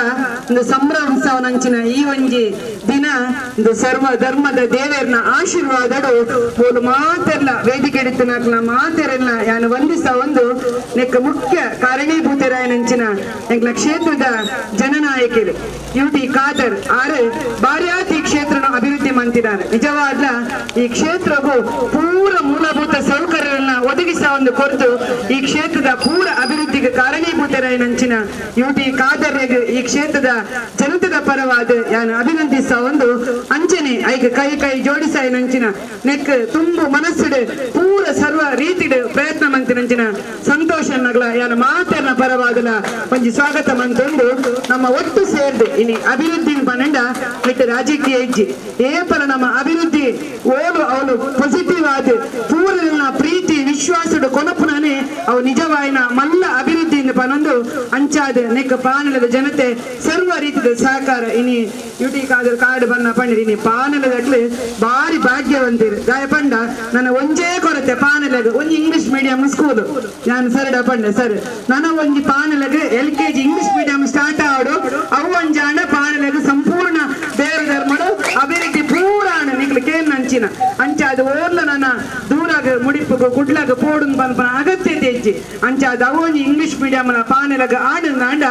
ಒಂದು ಸಂಭ್ರಮ ಉತ್ಸವ ನಂಚಿನ ಈ ಒಂಜಿ ದಿನ ಒಂದು ಸರ್ವ ಧರ್ಮದ ದೇವರನ ಆಶೀರ್ವಾದಗಳು ಒಂದು ಮಾತೆಲ್ಲ ವೇದಿಕೆ ಹಿಡಿತನಾಕ್ಲ ಮಾತೆರೆಲ್ಲ ಯಾನು ವಂದಿಸ್ತಾ ಒಂದು ನೆಕ್ಕ ಮುಖ್ಯ ಕಾರಣೀಭೂತರಾಯ ನಂಚಿನ ಎಂಕ್ಲ ಕ್ಷೇತ್ರದ ಜನನಾಯಕರು ಯುಟಿ ಖಾದರ್ ಆರು ಬಾರ್ಯಾತಿ ಕ್ಷೇತ್ರನ ಅಭಿವೃದ್ಧಿ ಮಾಡ್ತಿದ್ದಾರೆ ನಿಜವಾದ ಈ ಕ್ಷೇತ್ರಗೂ ಪೂರ ಮೂಲಭೂತ ಸೌಕರ್ಯಗಳನ್ನ ಒದಗಿಸ ಒಂದು ಕೊರತು ಈ ಕ್ಷೇತ್ರದ ಪೂರ ಅಭಿವೃದ್ಧಿ ಕಾರಣೀಭೂತರಾಯನಂಚಿನ ಯುಟಿ ಖಾದರ್ಗೆ ಈ ಕ್ಷೇತ್ರದ ಜನತೆದ ಪರವಾದ ಯಾನು ಅಭಿನಂದಿಸ ಒಂದು ಅಂಚನೆ ಐಕ ಕೈ ಕೈ ಜೋಡಿಸಾಯನಂಚಿನ ನೆಕ್ ತುಂಬು ಮನಸ್ಸಿಡು ಪೂರ ಸರ್ವ ರೀತಿಡ್ ಪ್ರಯತ್ನ ಮಂತಿನಂಚಿನ ಸಂತೋಷ ನಗಲ ಯಾನ ಮಾತರ್ನ ಪರವಾದಲ ಒಂಜಿ ಸ್ವಾಗತ ಮಂತೊಂದು ನಮ್ಮ ಒಟ್ಟು ಸೇರ್ದು ಇನಿ ಅಭಿವೃದ್ಧಿ ಪನ್ನಂಡ ಇಟ್ಟು ರಾಜಕೀಯ ಇಜ್ಜಿ ಏಪಲ ನಮ್ಮ ಅಭಿವೃದ್ಧಿ ಓಲು ಅವನು ಪಾಸಿಟಿವ್ ಆದ ಪೂರ್ಣ ಪ್ರೀತಿ ವಿಶ್ವಾಸಡು ಕೊನಪುನಾನೆ ಅವು ನಿಜವಾಯಿನ ಮಲ್ಲ ಅಭಿವೃದ್ಧಿಯಿಂದ ಪನೊಂದು ಅಂಚಾದ ನೆಕ್ ಪಾನಲದ ಜನತೆ ಸರ್ವ ರೀತಿಯ ಸಹಕಾರ ಇನಿ ಯುಟಿ ಖಾದರ್ ಕಾರ್ಡ್ ಬನ್ನ ಪಂಡಿರಿ ಇನಿ ಪಾನಲದಟ್ಲು ಬಾರಿ ಭಾಗ್ಯವಂತಿರು ಗಾಯ ಪಂಡ ನನ್ನ ಒಂಜೇ ಕೊರತೆ ಪಾನಲಗ ಒಂಜಿ ಇಂಗ್ಲಿಷ್ ಮೀಡಿಯಂ ಸ್ಕೂಲ್ ನಾನು ಸರ್ಡ ಪಂಡೆ ಸರ್ ನನ್ನ ಒಂಜಿ ಪಾನಲಗ LKG ಇಂಗ್ಲಿಷ್ ಮೀಡಿಯಂ ಸ್ಟಾರ್ಟ್ ಆಡು ಅವು ಒಂಜಾಂಡ ಪಾನಲಗ ಸಂಪೂರ್ಣ ದೇವರ ಧರ್ಮಡು ಅಭಿವೃದ್ಧಿ ಪೂರಾಣ ನಿಕ್ಲು ಕೇನ್ ನಂಚಿನ ಅಂಚಾದ ಓರ್ಲ ನನ್ನ ದೂರಾಗ ಮುಡಿಪು ಕುಡ್ಲಾಗ ಪೋಡುನ್ ಪನ್ಪನ ಅಗತ್ಯತೆ ಹೆಚ್ಚಿ ಅಂಚಾದ ಅವೊಂಜಿ ಇಂಗ್ಲಿಷ್ ಮೀಡಿಯಂ ಪಾನಲಗ ಆಡುಂದಾಂಡ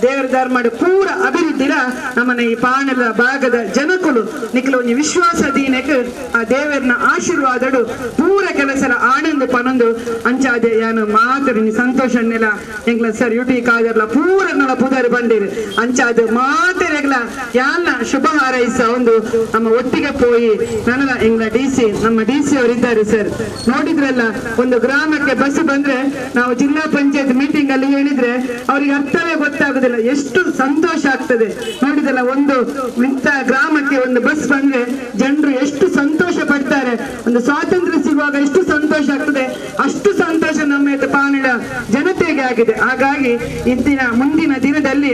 ದೇವರ ಧರ್ಮಡು ಪೂರ ಅಭಿವೃದ್ಧಿಲ ನಮ್ಮನ ಈ ಪಾನಲ ಭಾಗದ ಜನಕುಲು ನಿಕ್ಲು ಒಂಜಿ ವಿಶ್ವಾಸ ದೀನಕ್ ಆ ದೇವರನ ಆಶೀರ್ವಾದಡು ಪೂರ ಕೆಲಸಲ ಆನಂದ ಪನೊಂದು ಅಂಚಾದೆ ಯಾನು ಮಾತರಿನಿ ಸಂತೋಷನ್ನೆಲ್ಲ ಎಂಗ್ಲ ಸರ್ ಯುಟಿ ಖಾದರ್ಲ ಪೂರನಲ ಪುದರ್ ಬಂದಿರು ಅಂಚಾದ ಮಾತೆರೆಗ್ಲ ಯಾಲ್ನ ಶುಭ ಹಾರೈಸ ಒಂದು ನಮ್ಮ ಒಟ್ಟಿಗೆ ಪೋಯಿ ನನ್ನ ಎಂಗ್ಲ DC ನಮ್ಮ DC ಅವರಿದ್ದಾರೆ ಸರ್ ನೋಡಿದ್ರಲ್ಲ ಒಂದು ಗ್ರಾಮಕ್ಕೆ ಬಸ್ ಬಂದ್ರೆ ನಾವು ಜಿಲ್ಲಾ ಪಂಚಾಯತ್ ಮೀಟಿಂಗ್ ಅಲ್ಲಿ ಹೇಳಿದ್ರೆ ಅವ್ರಿಗೆ ಅರ್ಥವೇ ಗೊತ್ತಾಗುದಿಲ್ಲ ಎಷ್ಟು ಸಂತೋಷ ಆಗ್ತದೆ ನೋಡಿದಲ್ಲ ಒಂದು ಇಂಥ ಗ್ರಾಮಕ್ಕೆ ಒಂದು ಬಸ್ ಬಂದ್ರೆ ಜನರು ಎಷ್ಟು ಸಂತೋಷ ಪಡ್ತಾರೆ ಒಂದು ಸ್ವಾತಂತ್ರ್ಯ ಸಿಗುವಾಗ ಎಷ್ಟು ಸಂತೋಷ ಆಗ್ತದೆ ಅಷ್ಟು ಸಂತೋಷ ನಮ್ಮ ಪಾನಳ ಜನತೆಗೆ ಆಗಿದೆ ಹಾಗಾಗಿ ಇಂದಿನ ಮುಂದಿನ ದಿನದಲ್ಲಿ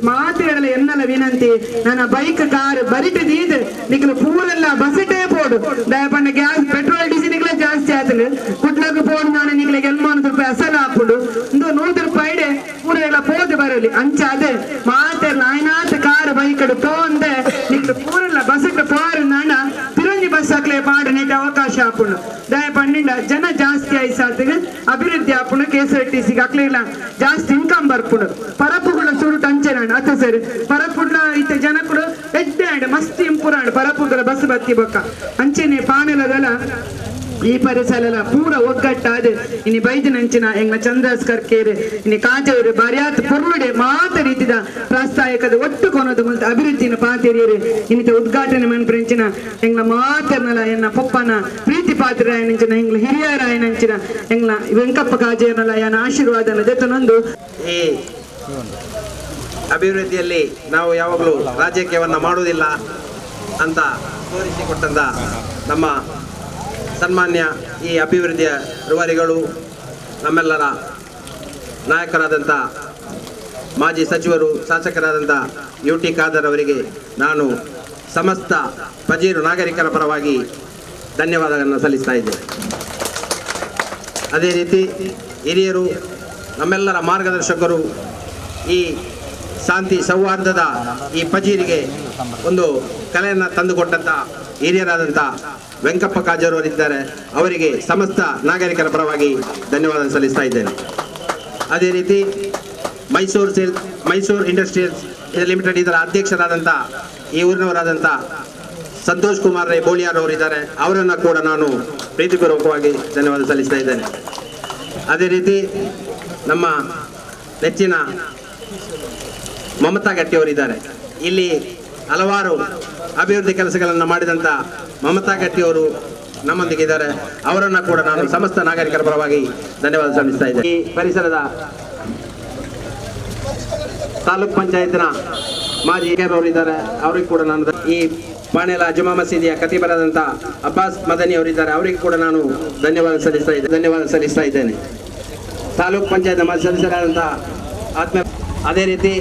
ಮಾತೆಗಳ ಎನ್ನಲ ವಿನಂತಿ ನನ್ನ ಬೈಕ್ ಕಾರ್ ಬರಿಟದೀದ್ ನಿಕ್ಲು ಪೂರೆಲ್ಲ ಬಸಟೇ ಪೋಡು ದಯಪಂಡ ಗ್ಯಾಸ್ ಪೆಟ್ರೋಲ್ ಡೀಸೆಲ್ ಜಾಸ್ತಿ ಆತಲು ಕುಡ್ಲಕ್ಕೆ ಪೋಡು ನಾನು ನಿಗ್ಲಿಗೆ 80 ರೂಪಾಯಿ ಅಸಲ ಹಾಪುಡು ಒಂದು 100 ರೂಪಾಯಿ ಪೂರೆಲ್ಲ ಪೋದು ಬರಲಿ ಅಂಚಾದೆ ಮಾತೆಲ್ಲ ಆಯ್ನಾತ್ ಕಾರ್ ಬೈಕ್ ಪೋಂದೆ ನಿಕ್ಲು ಪೂರೆಲ್ಲ ಬಸಟ್ ಪೋರು ನಾಣ ತಿರುಂಜಿ ಬಸ್ ಹಾಕ್ಲೆ ಪಾಡು ನೆಟ್ ಅವಕಾಶ ಹಾಪುಂಡು ದಯ ಪಂಡಿಂಡ ಜನ ಜಾಸ್ತಿ ಆಯ್ಸಾತಿಗೆ ಅಭಿವೃದ್ಧಿ ಹಾಪುಂಡು KSRTC ಹಾಕ್ಲಿಲ್ಲ ಜಾಸ್ತಿ ಇನ್ಕಮ್ ಬರ್ಪುಡು ಪರಪುಗಳ ಸುರುಟ್ ಅಂಚೆನಾಡು ಅತ್ತ ಸರಿ ಪರಪುಡ್ಲ ಇತ್ತ ಜನಕುಡು ಎಡ್ಡೆ ಆಂಡ್ ಮಸ್ತ್ ಇಂಪುರಾಂಡ್ ಪರಪುಗಳ ಬಸ್ ಬತ್ತಿ ಬೊಕ್ಕ ಅಂಚೆನೆ ಪಾನೆಲದಲ ಈ ಪರಿಸರ ಪೂರ ಒಗ್ಗಟ್ಟಾದ ಇನಿ ಬೈದಿನಂಚಿನ ಎಂಗ್ಲ ಚಂದ್ರಸ್ಕರ್ ಕೇರೆ ಇನಿ ಕಾಜವರು ಬರ್ಯಾತ್ ಪುರ್ವಡೆ ಮಾತ ರೀತಿದ ಪ್ರಾಸ್ತಾಯಕದ ಒಟ್ಟು ಕೊನದು ಮುಂದೆ ಅಭಿವೃದ್ಧಿನ ಪಾತಿರಿಯರು ಇನ್ನಿತ ಉದ್ಘಾಟನೆ ಮನ್ಪರಿಂಚಿನ ಎಂಗ್ಲ ಮಾತರ್ನಲ ಎನ್ನ ಪಪ್ಪನ ಪ್ರೀತಿ ಪಾತ್ರರಾಯನಂಚಿನ ಎಂಗ್ಲ ಹಿರಿಯರಾಯನಂಚಿನ ಎಂಗ್ಲ ವೆಂಕಪ್ಪ ಕಾಜೇರ್ನಲ ಯನ ಆಶೀರ್ವಾದನ ದೆತನೊಂದು ಈ ಅಭಿವೃದ್ಧಿಯಲ್ಲಿ ನಾವು ಯಾವಾಗಲೂ ರಾಜಕೀಯವನ್ನ ಮಾಡುವುದಿಲ್ಲ ಅಂತ ತೋರಿಸಿಕೊಟ್ಟಂತ ನಮ್ಮ ಸನ್ಮಾನ್ಯ ಈ ಅಭಿವೃದ್ಧಿಯ ರೂವಾರಿಗಳು ನಮ್ಮೆಲ್ಲರ ನಾಯಕರಾದಂಥ ಮಾಜಿ ಸಚಿವರು ಶಾಸಕರಾದಂಥ ಯುಟಿ ಖಾದರ್ ಅವರಿಗೆ ನಾನು ಸಮಸ್ತ ಪಜೀರು ನಾಗರಿಕರ ಪರವಾಗಿ ಧನ್ಯವಾದಗಳನ್ನು ಸಲ್ಲಿಸ್ತಾ ಇದ್ದೇನೆ. ಅದೇ ರೀತಿ ಹಿರಿಯರು ನಮ್ಮೆಲ್ಲರ ಮಾರ್ಗದರ್ಶಕರು ಈ ಶಾಂತಿ ಸೌಹಾರ್ದದ ಈ ಪಜೀರಿಗೆ ಒಂದು ಕಲೆಯನ್ನು ತಂದುಕೊಟ್ಟಂಥ ಹಿರಿಯರಾದಂಥ ವೆಂಕಪ್ಪ ಕಾಜೂರು ಅವರಿದ್ದಾರೆ. ಅವರಿಗೆ ಸಮಸ್ತ ನಾಗರಿಕರ ಪರವಾಗಿ ಧನ್ಯವಾದ ಸಲ್ಲಿಸ್ತಾ ಇದ್ದೇನೆ. ಅದೇ ರೀತಿ ಮೈಸೂರು ಇಂಡಸ್ಟ್ರಿಯಲ್ ಲಿಮಿಟೆಡ್ ಇದರ ಅಧ್ಯಕ್ಷರಾದಂಥ ಈ ಊರಿನವರಾದಂಥ ಸಂತೋಷ್ ಕುಮಾರ್ ರೈ ಬೋಳಿಯಾರ್ ಅವರಿದ್ದಾರೆ. ಅವರನ್ನು ಕೂಡ ನಾನು ಪ್ರೀತಿಪೂರ್ವಕವಾಗಿ ಧನ್ಯವಾದ ಸಲ್ಲಿಸ್ತಾ ಇದ್ದೇನೆ. ಅದೇ ರೀತಿ ನಮ್ಮ ನೆಚ್ಚಿನ ಮಮತಾ ಗಟ್ಟಿ ಅವರಿದ್ದಾರೆ. ಇಲ್ಲಿ ಹಲವಾರು ಅಭಿವೃದ್ಧಿ ಕೆಲಸಗಳನ್ನು ಮಾಡಿದಂಥ ಮಮತಾ ಗಟ್ಟಿ ಅವರು ನಮ್ಮೊಂದಿಗೆ ಇದ್ದಾರೆ. ಅವರನ್ನು ಕೂಡ ನಾನು ಸಮಸ್ತ ನಾಗರಿಕರ ಪರವಾಗಿ ಧನ್ಯವಾದ ಸಲ್ಲಿಸ್ತಾ ಇದ್ದೇನೆ. ಈ ಪರಿಸರದ ತಾಲೂಕ್ ಪಂಚಾಯತ್ನ ಮಾಜಿ ಅವರಿದ್ದಾರೆ. ಅವರಿಗೆ ಕೂಡ ನಾನು ಈ ಪಾಣೆಲ ಜುಮಾ ಮಸೀದಿಯ ಖತೀಬರಾದಂಥ ಅಬ್ಬಾಸ್ ಮದನಿ ಅವರಿದ್ದಾರೆ. ಅವರಿಗೆ ಕೂಡ ನಾನು ಧನ್ಯವಾದ ಸಲ್ಲಿಸ್ತಾ ಇದ್ದೇನೆ. ತಾಲೂಕ್ ಪಂಚಾಯತ್ ಮಾಜಿ ಸದಸ್ಯರಾದಂಥ ಆತ್ಮ. ಅದೇ ರೀತಿ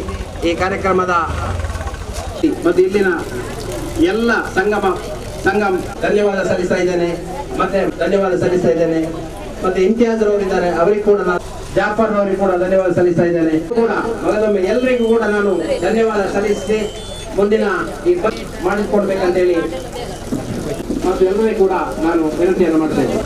ಈ ಕಾರ್ಯಕ್ರಮದ ಮತ್ತು ಇಲ್ಲಿನ ಎಲ್ಲ ಸಂಗಮ ಧನ್ಯವಾದ ಸಲ್ಲಿಸ್ತಾ ಇದ್ದೇನೆ. ಮತ್ತೆ ಇಂತಿಯಾಜ್ ಅವರಿದ್ದಾರೆ. ಅವರಿಗೆ ಕೂಡ ನಾನು ಜಾಫರ್ ಅವರಿಗೆ ಕೂಡ ಧನ್ಯವಾದ ಸಲ್ಲಿಸ್ತಾ ಇದ್ದೇನೆ. ಕೂಡ ಮೊದಲೊಮ್ಮೆ ಎಲ್ಲರಿಗೂ ಕೂಡ ನಾನು ಧನ್ಯವಾದ ಸಲ್ಲಿಸಿ ಮುಂದಿನ ಈ ಮಾಡಿಕೊಡ್ಬೇಕಂತೇಳಿ ಮತ್ತು ಎಲ್ಲರಿಗೂ ಕೂಡ ನಾನು ವಿನಂತಿಯನ್ನು ಮಾಡ್ತಾ ಇದ್ದೇನೆ.